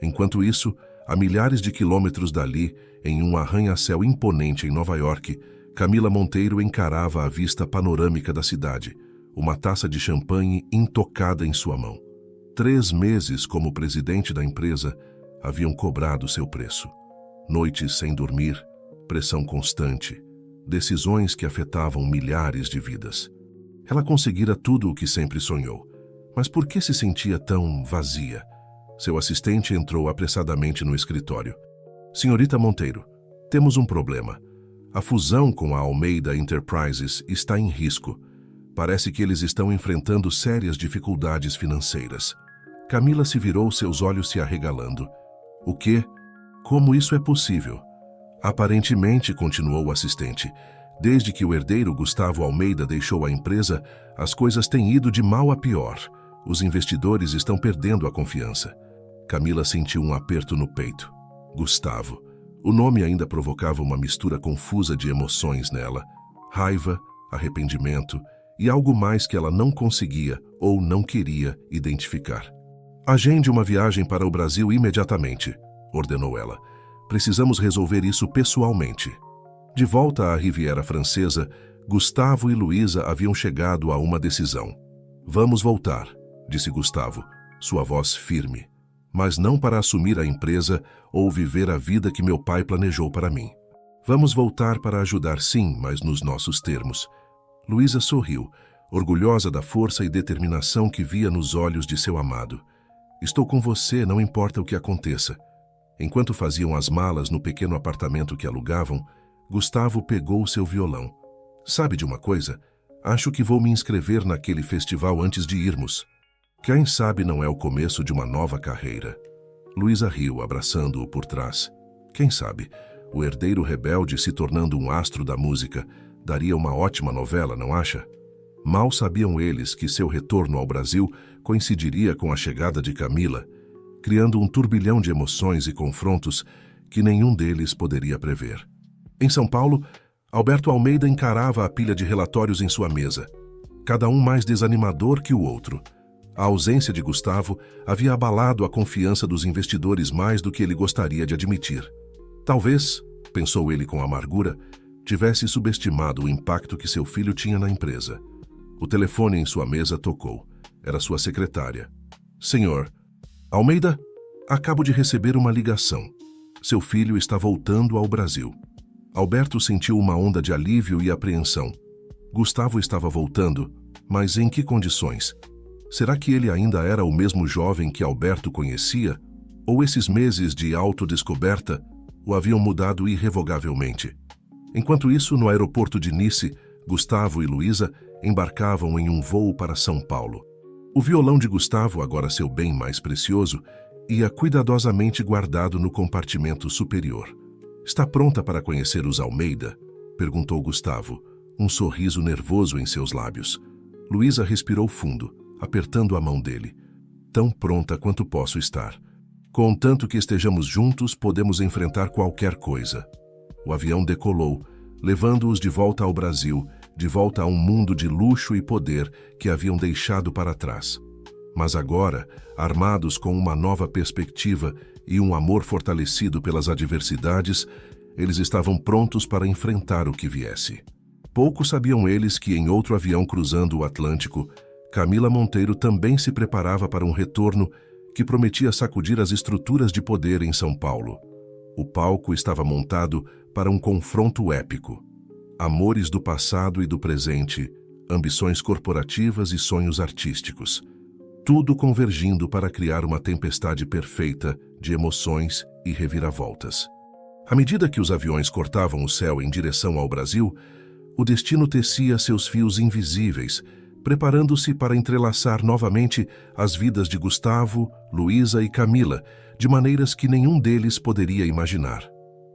Enquanto isso, a milhares de quilômetros dali, em um arranha-céu imponente em Nova York, Camila Monteiro encarava a vista panorâmica da cidade, uma taça de champanhe intocada em sua mão. 3 meses como presidente da empresa haviam cobrado seu preço. Noites sem dormir, pressão constante, decisões que afetavam milhares de vidas. Ela conseguira tudo o que sempre sonhou. Mas por que se sentia tão vazia? Seu assistente entrou apressadamente no escritório. "Senhorita Monteiro, temos um problema. A fusão com a Almeida Enterprises está em risco. Parece que eles estão enfrentando sérias dificuldades financeiras." Camila se virou, seus olhos se arregalando. "O quê? Como isso é possível?" "Aparentemente", continuou o assistente, "desde que o herdeiro Gustavo Almeida deixou a empresa, as coisas têm ido de mal a pior. Os investidores estão perdendo a confiança." Camila sentiu um aperto no peito. Gustavo. O nome ainda provocava uma mistura confusa de emoções nela. Raiva, arrependimento e algo mais que ela não conseguia ou não queria identificar. "Agende uma viagem para o Brasil imediatamente", ordenou ela. "Precisamos resolver isso pessoalmente." De volta à Riviera Francesa, Gustavo e Luísa haviam chegado a uma decisão. "Vamos voltar", disse Gustavo, sua voz firme. "Mas não para assumir a empresa ou viver a vida que meu pai planejou para mim. Vamos voltar para ajudar, sim, mas nos nossos termos." Luísa sorriu, orgulhosa da força e determinação que via nos olhos de seu amado. "Estou com você, não importa o que aconteça." Enquanto faziam as malas no pequeno apartamento que alugavam, Gustavo pegou seu violão. Sabe de uma coisa? Acho que vou me inscrever naquele festival antes de irmos. Quem sabe não é o começo de uma nova carreira. Luísa riu, abraçando-o por trás. Quem sabe, o herdeiro rebelde se tornando um astro da música daria uma ótima novela, não acha? Mal sabiam eles que seu retorno ao Brasil coincidiria com a chegada de Camila, criando um turbilhão de emoções e confrontos que nenhum deles poderia prever. Em São Paulo, Alberto Almeida encarava a pilha de relatórios em sua mesa, cada um mais desanimador que o outro. A ausência de Gustavo havia abalado a confiança dos investidores mais do que ele gostaria de admitir. Talvez, pensou ele com amargura, tivesse subestimado o impacto que seu filho tinha na empresa. O telefone em sua mesa tocou. Era sua secretária. Senhor Almeida, acabo de receber uma ligação. Seu filho está voltando ao Brasil. Alberto sentiu uma onda de alívio e apreensão. Gustavo estava voltando, mas em que condições? Será que ele ainda era o mesmo jovem que Alberto conhecia? Ou esses meses de autodescoberta o haviam mudado irrevogavelmente? Enquanto isso, no aeroporto de Nice, Gustavo e Luísa embarcavam em um voo para São Paulo. O violão de Gustavo, agora seu bem mais precioso, ia cuidadosamente guardado no compartimento superior. Está pronta para conhecer os Almeida? Perguntou Gustavo, um sorriso nervoso em seus lábios. Luísa respirou fundo, apertando a mão dele. Tão pronta quanto posso estar. Contanto que estejamos juntos, podemos enfrentar qualquer coisa. O avião decolou, levando-os de volta ao Brasil, de volta a um mundo de luxo e poder que haviam deixado para trás. Mas agora, armados com uma nova perspectiva e um amor fortalecido pelas adversidades, eles estavam prontos para enfrentar o que viesse. Pouco sabiam eles que em outro avião cruzando o Atlântico, Camila Monteiro também se preparava para um retorno que prometia sacudir as estruturas de poder em São Paulo. O palco estava montado para um confronto épico. Amores do passado e do presente, ambições corporativas e sonhos artísticos. Tudo convergindo para criar uma tempestade perfeita de emoções e reviravoltas. À medida que os aviões cortavam o céu em direção ao Brasil, o destino tecia seus fios invisíveis, preparando-se para entrelaçar novamente as vidas de Gustavo, Luísa e Camila, de maneiras que nenhum deles poderia imaginar.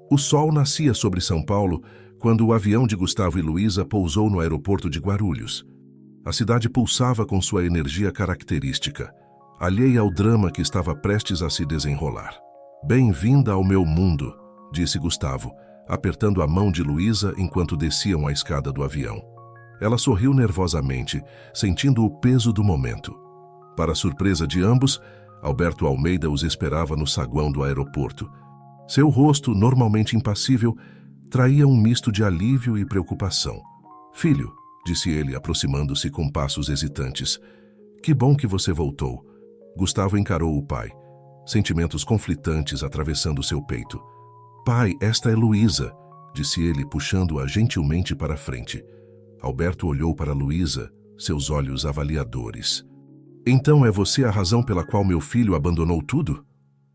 O sol nascia sobre São Paulo quando o avião de Gustavo e Luísa pousou no aeroporto de Guarulhos. A cidade pulsava com sua energia característica, alheia ao drama que estava prestes a se desenrolar. "Bem-vinda ao meu mundo", disse Gustavo, apertando a mão de Luísa enquanto desciam a escada do avião. Ela sorriu nervosamente, sentindo o peso do momento. Para surpresa de ambos, Alberto Almeida os esperava no saguão do aeroporto. Seu rosto, normalmente impassível, traía um misto de alívio e preocupação. "Filho", disse ele, aproximando-se com passos hesitantes, "que bom que você voltou." Gustavo encarou o pai, sentimentos conflitantes atravessando seu peito. "Pai, esta é Luísa", disse ele, puxando-a gentilmente para a frente. Alberto olhou para Luísa, seus olhos avaliadores. "Então é você a razão pela qual meu filho abandonou tudo?"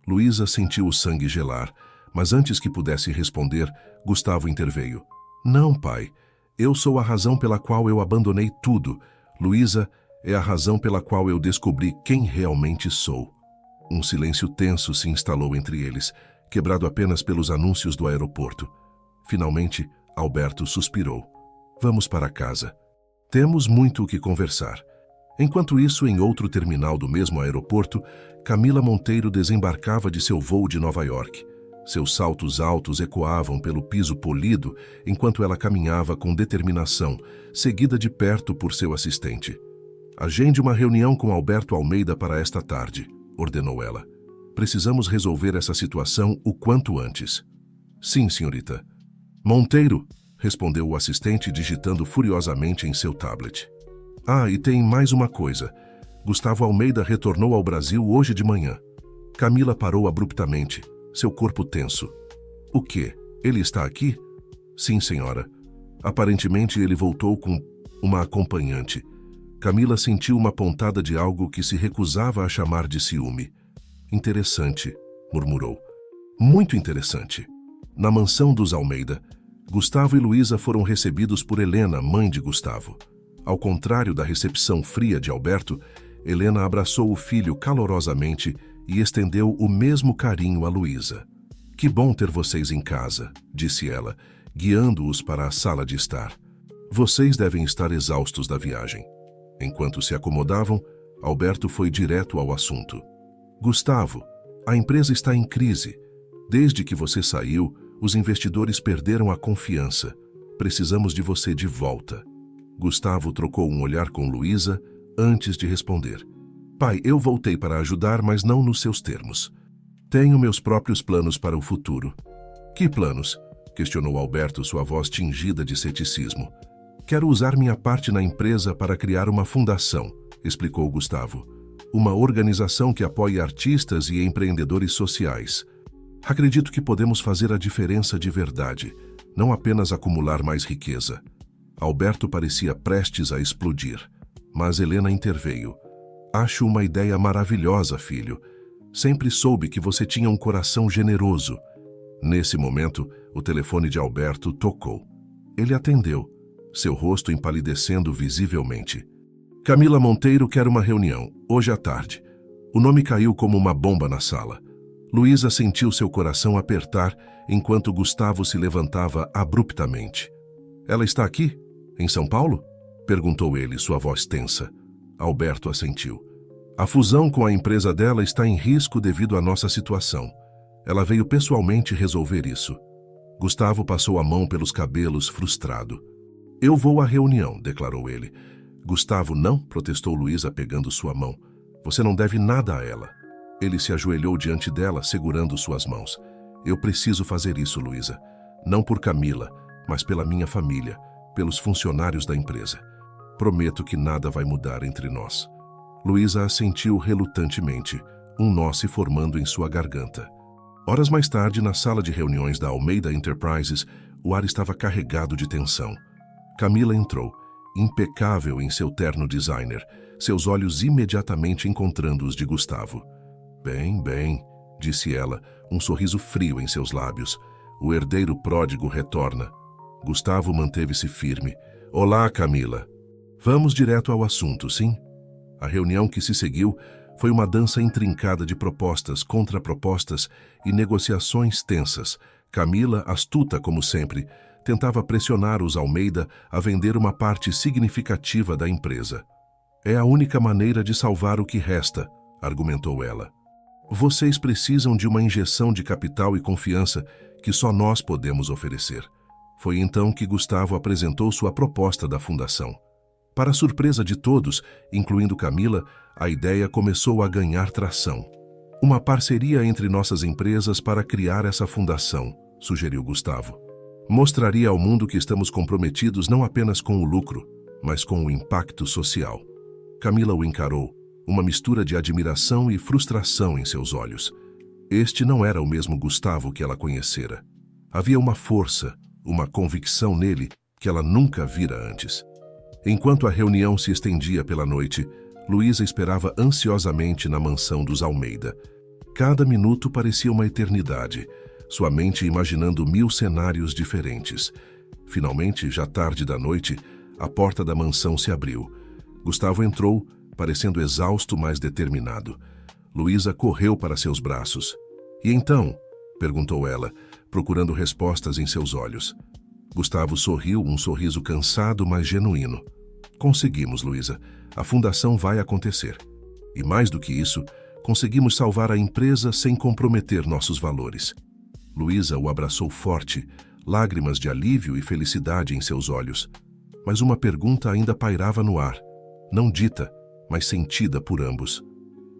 Luísa sentiu o sangue gelar, mas antes que pudesse responder, Gustavo interveio. "Não, pai. Eu sou a razão pela qual eu abandonei tudo. Luísa é a razão pela qual eu descobri quem realmente sou." Um silêncio tenso se instalou entre eles, quebrado apenas pelos anúncios do aeroporto. Finalmente, Alberto suspirou. "Vamos para casa. Temos muito o que conversar." Enquanto isso, em outro terminal do mesmo aeroporto, Camila Monteiro desembarcava de seu voo de Nova York. Seus saltos altos ecoavam pelo piso polido enquanto ela caminhava com determinação, seguida de perto por seu assistente. "Agende uma reunião com Alberto Almeida para esta tarde", ordenou ela. "Precisamos resolver essa situação o quanto antes." "Sim, senhorita." "Monteiro", respondeu o assistente digitando furiosamente em seu tablet. "Ah, e tem mais uma coisa. Gustavo Almeida retornou ao Brasil hoje de manhã." Camila parou abruptamente, seu corpo tenso. "O quê? Ele está aqui?" "Sim, senhora. Aparentemente ele voltou com uma acompanhante." Camila sentiu uma pontada de algo que se recusava a chamar de ciúme. "Interessante", murmurou. Muito interessante. Na mansão dos Almeida, Gustavo e Luísa foram recebidos por Helena, mãe de Gustavo. Ao contrário da recepção fria de Alberto, Helena abraçou o filho calorosamente e estendeu o mesmo carinho a Luísa. "Que bom ter vocês em casa", disse ela, guiando-os para a sala de estar. "Vocês devem estar exaustos da viagem." Enquanto se acomodavam, Alberto foi direto ao assunto. "Gustavo, a empresa está em crise. Desde que você saiu, os investidores perderam a confiança. Precisamos de você de volta." Gustavo trocou um olhar com Luísa antes de responder. "Pai, eu voltei para ajudar, mas não nos seus termos. Tenho meus próprios planos para o futuro." "Que planos?" questionou Alberto, sua voz tingida de ceticismo. "Quero usar minha parte na empresa para criar uma fundação", explicou Gustavo. "Uma organização que apoie artistas e empreendedores sociais. Acredito que podemos fazer a diferença de verdade, não apenas acumular mais riqueza." Alberto parecia prestes a explodir, mas Helena interveio. "Acho uma ideia maravilhosa, filho. Sempre soube que você tinha um coração generoso." Nesse momento, o telefone de Alberto tocou. Ele atendeu, seu rosto empalidecendo visivelmente. "Camila Monteiro quer uma reunião, hoje à tarde." O nome caiu como uma bomba na sala. Luísa sentiu seu coração apertar enquanto Gustavo se levantava abruptamente. "Ela está aqui? Em São Paulo?" perguntou ele, sua voz tensa. Alberto assentiu. "A fusão com a empresa dela está em risco devido à nossa situação. Ela veio pessoalmente resolver isso." Gustavo passou a mão pelos cabelos, frustrado. "Eu vou à reunião", declarou ele. "Gustavo, não", protestou Luísa, pegando sua mão. "Você não deve nada a ela." Ele se ajoelhou diante dela, segurando suas mãos. "Eu preciso fazer isso, Luísa. Não por Camila, mas pela minha família, pelos funcionários da empresa. Prometo que nada vai mudar entre nós." Luísa assentiu relutantemente, um nó se formando em sua garganta. Horas mais tarde, na sala de reuniões da Almeida Enterprises, o ar estava carregado de tensão. Camila entrou, impecável em seu terno designer, seus olhos imediatamente encontrando os de Gustavo. Bem, bem", disse ela, um sorriso frio em seus lábios. "O herdeiro pródigo retorna." Gustavo manteve-se firme. "Olá, Camila." "Vamos direto ao assunto, sim?" A reunião que se seguiu foi uma dança intrincada de propostas, contrapropostas e negociações tensas. Camila, astuta como sempre, tentava pressionar os Almeida a vender uma parte significativa da empresa. "É a única maneira de salvar o que resta", argumentou ela. "Vocês precisam de uma injeção de capital e confiança que só nós podemos oferecer." Foi então que Gustavo apresentou sua proposta da fundação. Para surpresa de todos, incluindo Camila, a ideia começou a ganhar tração. "Uma parceria entre nossas empresas para criar essa fundação", sugeriu Gustavo. "Mostraria ao mundo que estamos comprometidos não apenas com o lucro, mas com o impacto social." Camila o encarou, uma mistura de admiração e frustração em seus olhos. Este não era o mesmo Gustavo que ela conhecera. Havia uma força, uma convicção nele que ela nunca vira antes. Enquanto a reunião se estendia pela noite, Luísa esperava ansiosamente na mansão dos Almeida. Cada minuto parecia uma eternidade, sua mente imaginando 1000 cenários diferentes. Finalmente, já tarde da noite, a porta da mansão se abriu. Gustavo entrou, parecendo exausto, mas determinado. Luísa correu para seus braços. "E então?", perguntou ela, procurando respostas em seus olhos. Gustavo sorriu, um sorriso cansado, mas genuíno. "Conseguimos, Luísa. A fundação vai acontecer. E mais do que isso, conseguimos salvar a empresa sem comprometer nossos valores." Luísa o abraçou forte, lágrimas de alívio e felicidade em seus olhos. Mas uma pergunta ainda pairava no ar, não dita, mas sentida por ambos.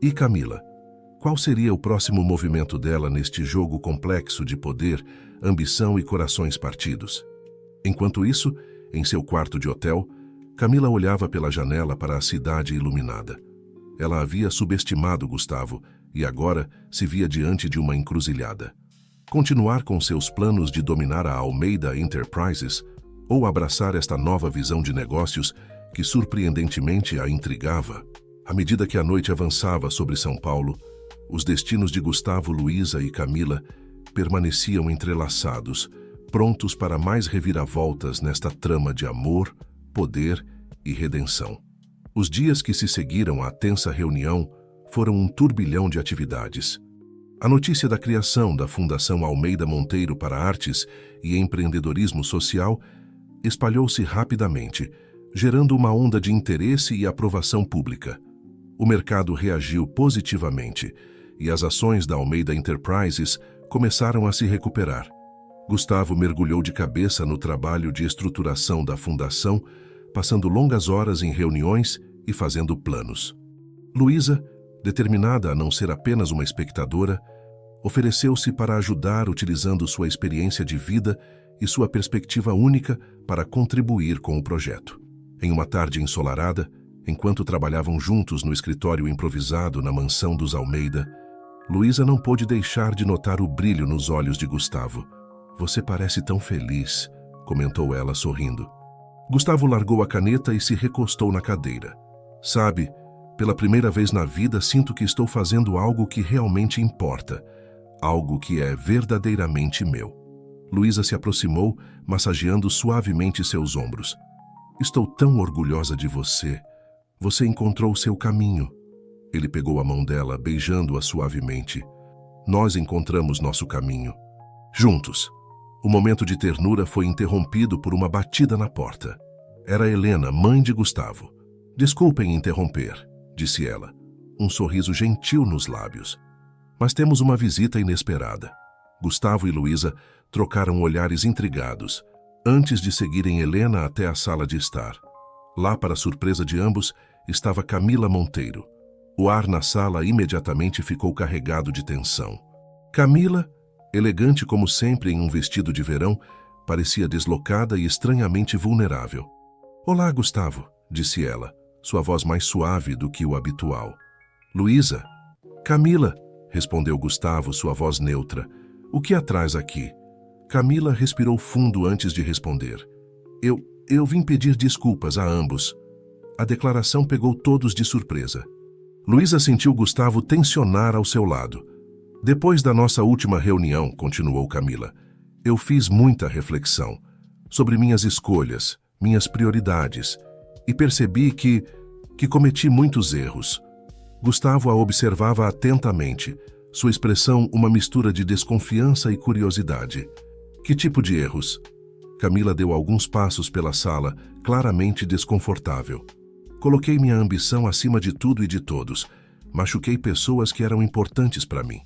E Camila? Qual seria o próximo movimento dela neste jogo complexo de poder, ambição e corações partidos? Enquanto isso, em seu quarto de hotel, Camila olhava pela janela para a cidade iluminada. Ela havia subestimado Gustavo e agora se via diante de uma encruzilhada. Continuar com seus planos de dominar a Almeida Enterprises ou abraçar esta nova visão de negócios que surpreendentemente a intrigava? À medida que a noite avançava sobre São Paulo, os destinos de Gustavo, Luísa e Camila permaneciam entrelaçados, prontos para mais reviravoltas nesta trama de amor, poder e redenção. Os dias que se seguiram à tensa reunião foram um turbilhão de atividades. A notícia da criação da Fundação Almeida Monteiro para Artes e Empreendedorismo Social espalhou-se rapidamente, gerando uma onda de interesse e aprovação pública. O mercado reagiu positivamente e as ações da Almeida Enterprises começaram a se recuperar. Gustavo mergulhou de cabeça no trabalho de estruturação da fundação, passando longas horas em reuniões e fazendo planos. Luísa, determinada a não ser apenas uma espectadora, ofereceu-se para ajudar utilizando sua experiência de vida e sua perspectiva única para contribuir com o projeto. Em uma tarde ensolarada, enquanto trabalhavam juntos no escritório improvisado na mansão dos Almeida, Luísa não pôde deixar de notar o brilho nos olhos de Gustavo. "Você parece tão feliz", comentou ela sorrindo. Gustavo largou a caneta e se recostou na cadeira. "Sabe, pela primeira vez na vida sinto que estou fazendo algo que realmente importa, algo que é verdadeiramente meu." Luísa se aproximou, massageando suavemente seus ombros. "Estou tão orgulhosa de você. Você encontrou seu caminho." Ele pegou a mão dela, beijando-a suavemente. "Nós encontramos nosso caminho. Juntos." O momento de ternura foi interrompido por uma batida na porta. Era Helena, mãe de Gustavo. "Desculpem interromper", disse ela, um sorriso gentil nos lábios. "Mas temos uma visita inesperada." Gustavo e Luísa trocaram olhares intrigados, antes de seguirem Helena até a sala de estar. Lá, para surpresa de ambos, estava Camila Monteiro. O ar na sala imediatamente ficou carregado de tensão. Camila, elegante como sempre em um vestido de verão, parecia deslocada e estranhamente vulnerável. "Olá, Gustavo", disse ela, sua voz mais suave do que o habitual. "Luísa." "Camila", respondeu Gustavo, sua voz neutra. "O que a traz aqui?" Camila respirou fundo antes de responder. Eu vim pedir desculpas a ambos." A declaração pegou todos de surpresa. Luísa sentiu Gustavo tensionar ao seu lado. "Depois da nossa última reunião", continuou Camila, "eu fiz muita reflexão sobre minhas escolhas, minhas prioridades, e percebi que cometi muitos erros." Gustavo a observava atentamente, sua expressão uma mistura de desconfiança e curiosidade. "Que tipo de erros?" Camila deu alguns passos pela sala, claramente desconfortável. "Coloquei minha ambição acima de tudo e de todos. Machuquei pessoas que eram importantes para mim.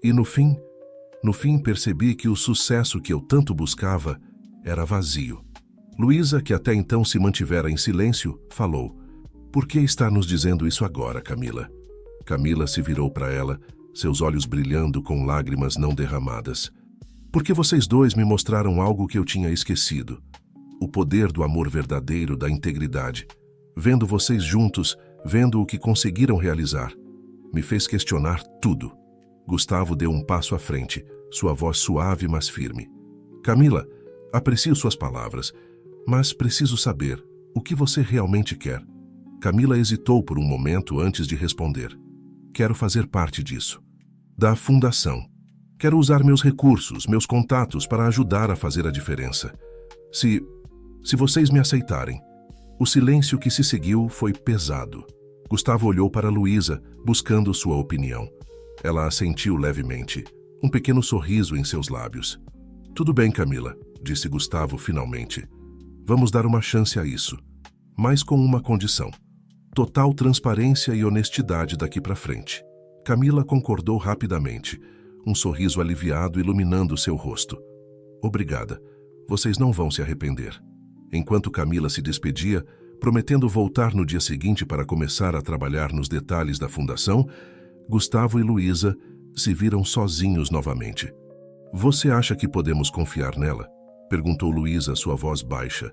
E no fim percebi que o sucesso que eu tanto buscava era vazio." Luísa, que até então se mantivera em silêncio, falou: "Por que está nos dizendo isso agora, Camila?" Camila se virou para ela, seus olhos brilhando com lágrimas não derramadas. "Porque vocês dois me mostraram algo que eu tinha esquecido. O poder do amor verdadeiro, da integridade. Vendo vocês juntos, vendo o que conseguiram realizar, me fez questionar tudo." Gustavo deu um passo à frente, sua voz suave mas firme. "Camila, aprecio suas palavras, mas preciso saber o que você realmente quer." Camila hesitou por um momento antes de responder. "Quero fazer parte disso. Da fundação. Quero usar meus recursos, meus contatos para ajudar a fazer a diferença. Se vocês me aceitarem." O silêncio que se seguiu foi pesado. Gustavo olhou para Luísa, buscando sua opinião. Ela assentiu levemente, um pequeno sorriso em seus lábios. "Tudo bem, Camila", disse Gustavo finalmente. "Vamos dar uma chance a isso, mas com uma condição: total transparência e honestidade daqui para frente." Camila concordou rapidamente, um sorriso aliviado iluminando seu rosto. "Obrigada. Vocês não vão se arrepender." Enquanto Camila se despedia, prometendo voltar no dia seguinte para começar a trabalhar nos detalhes da fundação, Gustavo e Luísa se viram sozinhos novamente. "Você acha que podemos confiar nela?" perguntou Luísa, sua voz baixa.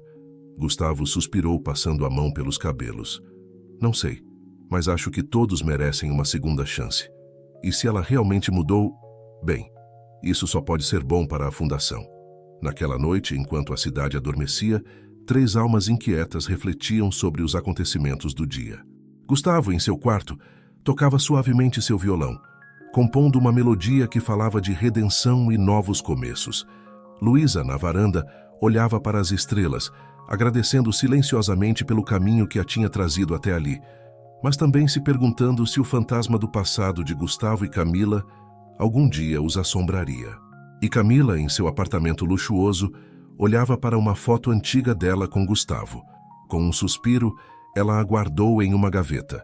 Gustavo suspirou, passando a mão pelos cabelos. "Não sei, mas acho que todos merecem uma segunda chance. E se ela realmente mudou, bem, isso só pode ser bom para a fundação." Naquela noite, enquanto a cidade adormecia, 3 almas inquietas refletiam sobre os acontecimentos do dia. Gustavo, em seu quarto, tocava suavemente seu violão, compondo uma melodia que falava de redenção e novos começos. Luísa, na varanda, olhava para as estrelas, agradecendo silenciosamente pelo caminho que a tinha trazido até ali, mas também se perguntando se o fantasma do passado de Gustavo e Camila algum dia os assombraria. E Camila, em seu apartamento luxuoso, olhava para uma foto antiga dela com Gustavo. Com um suspiro, ela a guardou em uma gaveta.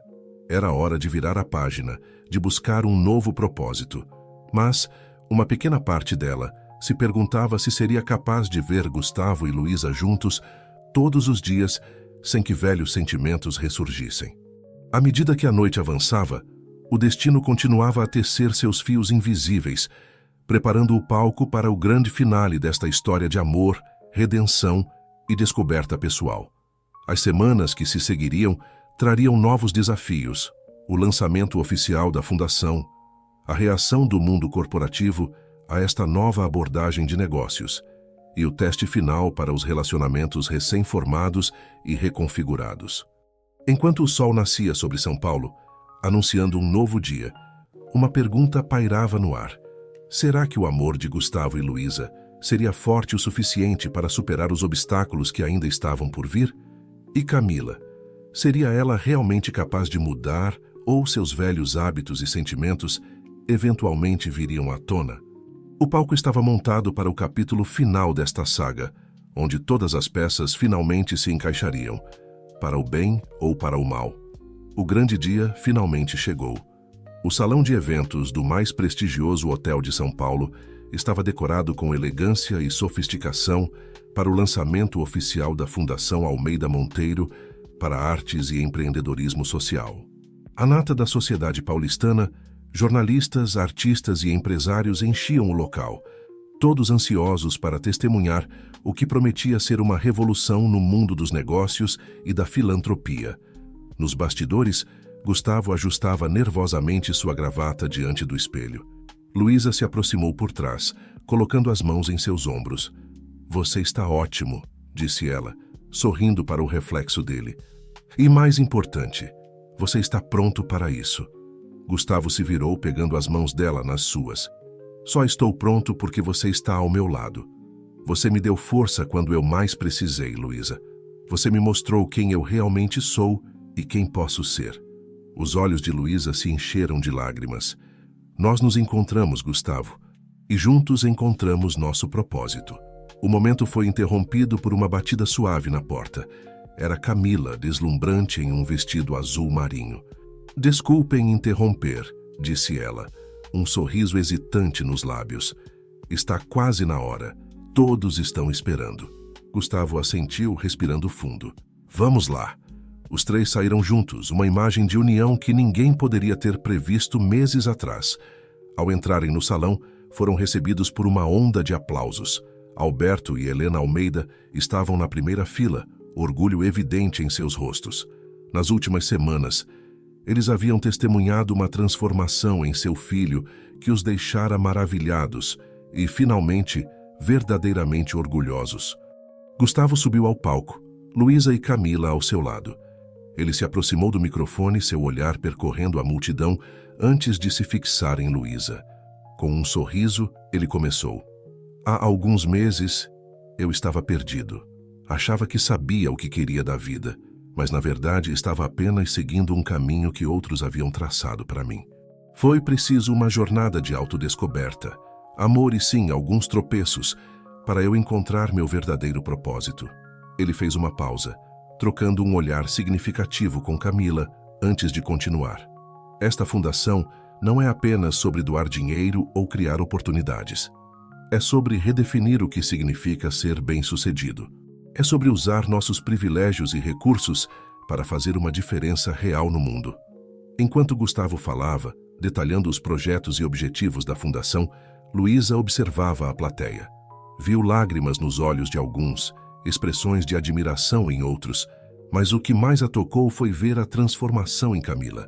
Era hora de virar a página, de buscar um novo propósito. Mas uma pequena parte dela se perguntava se seria capaz de ver Gustavo e Luísa juntos todos os dias, sem que velhos sentimentos ressurgissem. À medida que a noite avançava, o destino continuava a tecer seus fios invisíveis, preparando o palco para o grande finale desta história de amor, redenção e descoberta pessoal. As semanas que se seguiriam trariam novos desafios: o lançamento oficial da fundação, a reação do mundo corporativo a esta nova abordagem de negócios e o teste final para os relacionamentos recém-formados e reconfigurados. Enquanto o sol nascia sobre São Paulo, anunciando um novo dia, uma pergunta pairava no ar. Será que o amor de Gustavo e Luísa seria forte o suficiente para superar os obstáculos que ainda estavam por vir? E Camila, seria ela realmente capaz de mudar ou seus velhos hábitos e sentimentos eventualmente viriam à tona? O palco estava montado para o capítulo final desta saga, onde todas as peças finalmente se encaixariam, para o bem ou para o mal. O grande dia finalmente chegou. O salão de eventos do mais prestigioso hotel de São Paulo estava decorado com elegância e sofisticação para o lançamento oficial da Fundação Almeida Monteiro para Artes e Empreendedorismo Social. A nata da sociedade paulistana, jornalistas, artistas e empresários enchiam o local, todos ansiosos para testemunhar o que prometia ser uma revolução no mundo dos negócios e da filantropia. Nos bastidores, Gustavo ajustava nervosamente sua gravata diante do espelho. Luísa se aproximou por trás, colocando as mãos em seus ombros. "Você está ótimo", disse ela, sorrindo para o reflexo dele. "E mais importante, você está pronto para isso." Gustavo se virou, pegando as mãos dela nas suas. "Só estou pronto porque você está ao meu lado. Você me deu força quando eu mais precisei, Luísa. Você me mostrou quem eu realmente sou e quem posso ser." Os olhos de Luísa se encheram de lágrimas. "Nós nos encontramos, Gustavo, e juntos encontramos nosso propósito." O momento foi interrompido por uma batida suave na porta. Era Camila, deslumbrante em um vestido azul marinho. "Desculpem interromper", disse ela, um sorriso hesitante nos lábios. "Está quase na hora. Todos estão esperando." Gustavo assentiu, respirando fundo. "Vamos lá." Os três saíram juntos, uma imagem de união que ninguém poderia ter previsto meses atrás. Ao entrarem no salão, foram recebidos por uma onda de aplausos. Alberto e Helena Almeida estavam na primeira fila, orgulho evidente em seus rostos. Nas últimas semanas, eles haviam testemunhado uma transformação em seu filho que os deixara maravilhados e, finalmente, verdadeiramente orgulhosos. Gustavo subiu ao palco, Luísa e Camila ao seu lado. Ele se aproximou do microfone, seu olhar percorrendo a multidão antes de se fixar em Luísa. Com um sorriso, ele começou. "Há alguns meses, eu estava perdido. Achava que sabia o que queria da vida, mas na verdade estava apenas seguindo um caminho que outros haviam traçado para mim. Foi preciso uma jornada de autodescoberta, amor e sim alguns tropeços, para eu encontrar meu verdadeiro propósito." Ele fez uma pausa, trocando um olhar significativo com Camila antes de continuar. "Esta fundação não é apenas sobre doar dinheiro ou criar oportunidades. É sobre redefinir o que significa ser bem-sucedido. É sobre usar nossos privilégios e recursos para fazer uma diferença real no mundo." Enquanto Gustavo falava, detalhando os projetos e objetivos da fundação, Luísa observava a plateia. Viu lágrimas nos olhos de alguns, expressões de admiração em outros, mas o que mais a tocou foi ver a transformação em Camila.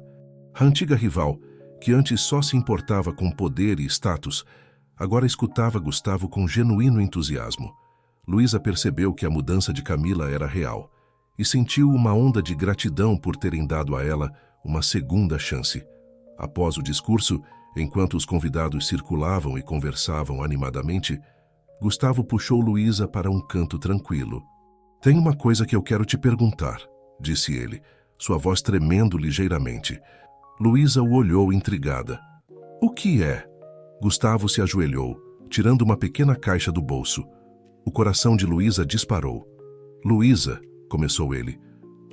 A antiga rival, que antes só se importava com poder e status, agora escutava Gustavo com genuíno entusiasmo. Luísa percebeu que a mudança de Camila era real e sentiu uma onda de gratidão por terem dado a ela uma segunda chance. Após o discurso, Enquanto os convidados circulavam e conversavam animadamente, Gustavo puxou Luísa para um canto tranquilo. "Tem uma coisa que eu quero te perguntar", disse ele, sua voz tremendo ligeiramente. Luísa o olhou intrigada. "O que é?" Gustavo se ajoelhou, tirando uma pequena caixa do bolso. O coração de Luísa disparou. "Luísa", começou ele,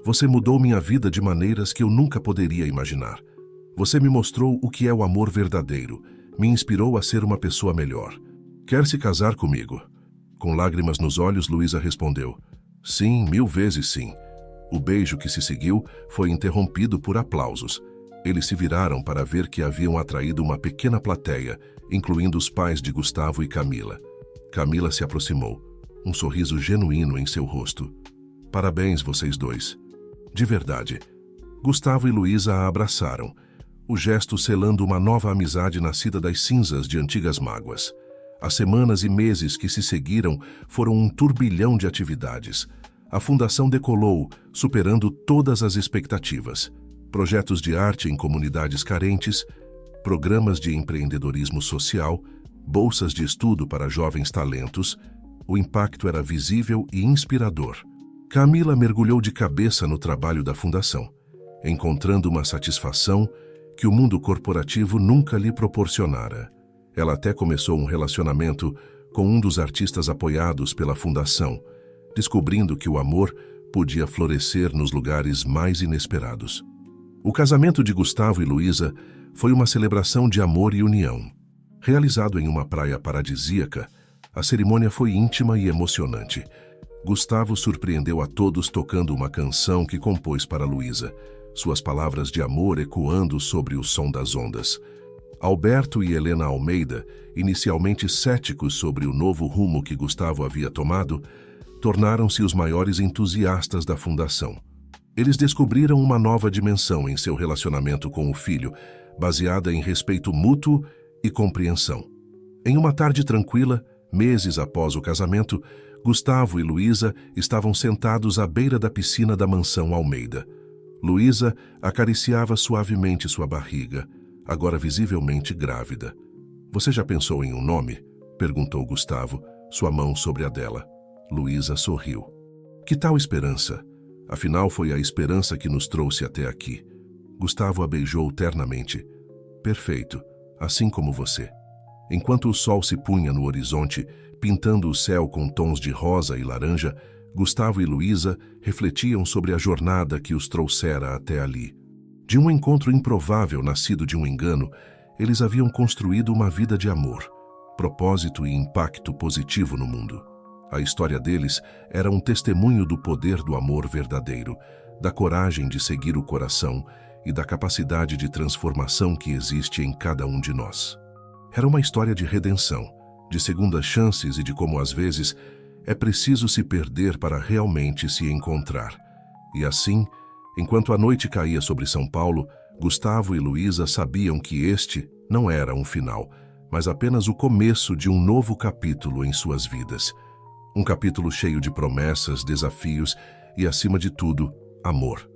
"você mudou minha vida de maneiras que eu nunca poderia imaginar. Você me mostrou o que é o amor verdadeiro, me inspirou a ser uma pessoa melhor. Quer se casar comigo?" Com lágrimas nos olhos, Luísa respondeu: "Sim, 1000 vezes sim." O beijo que se seguiu foi interrompido por aplausos. Eles se viraram para ver que haviam atraído uma pequena plateia, incluindo os pais de Gustavo e Camila. Camila se aproximou, um sorriso genuíno em seu rosto. "Parabéns, vocês dois." De verdade. Gustavo e Luísa a abraçaram, o gesto selando uma nova amizade nascida das cinzas de antigas mágoas. As semanas e meses que se seguiram foram um turbilhão de atividades. A fundação decolou, superando todas as expectativas. Projetos de arte em comunidades carentes, programas de empreendedorismo social, bolsas de estudo para jovens talentos. O impacto era visível e inspirador. Camila mergulhou de cabeça no trabalho da fundação, encontrando uma satisfação que o mundo corporativo nunca lhe proporcionara. Ela até começou um relacionamento com um dos artistas apoiados pela fundação, descobrindo que o amor podia florescer nos lugares mais inesperados. O casamento de Gustavo e Luísa foi uma celebração de amor e união. Realizado em uma praia paradisíaca, a cerimônia foi íntima e emocionante. Gustavo surpreendeu a todos tocando uma canção que compôs para Luísa, suas palavras de amor ecoando sobre o som das ondas. Alberto e Helena Almeida, inicialmente céticos sobre o novo rumo que Gustavo havia tomado, tornaram-se os maiores entusiastas da fundação. Eles descobriram uma nova dimensão em seu relacionamento com o filho, baseada em respeito mútuo e compreensão. Em uma tarde tranquila, meses após o casamento, Gustavo e Luísa estavam sentados à beira da piscina da mansão Almeida. Luísa acariciava suavemente sua barriga, agora visivelmente grávida. "Você já pensou em um nome?" perguntou Gustavo, sua mão sobre a dela. Luísa sorriu. "Que tal Esperança? Afinal, foi a esperança que nos trouxe até aqui." Gustavo a beijou ternamente. "Perfeito, assim como você." Enquanto o sol se punha no horizonte, pintando o céu com tons de rosa e laranja, Gustavo e Luísa refletiam sobre a jornada que os trouxera até ali. De um encontro improvável nascido de um engano, eles haviam construído uma vida de amor, propósito e impacto positivo no mundo. A história deles era um testemunho do poder do amor verdadeiro, da coragem de seguir o coração e da capacidade de transformação que existe em cada um de nós. Era uma história de redenção, de segundas chances e de como, às vezes, é preciso se perder para realmente se encontrar. E assim, enquanto a noite caía sobre São Paulo, Gustavo e Luísa sabiam que este não era um final, mas apenas o começo de um novo capítulo em suas vidas. Um capítulo cheio de promessas, desafios e, acima de tudo, amor.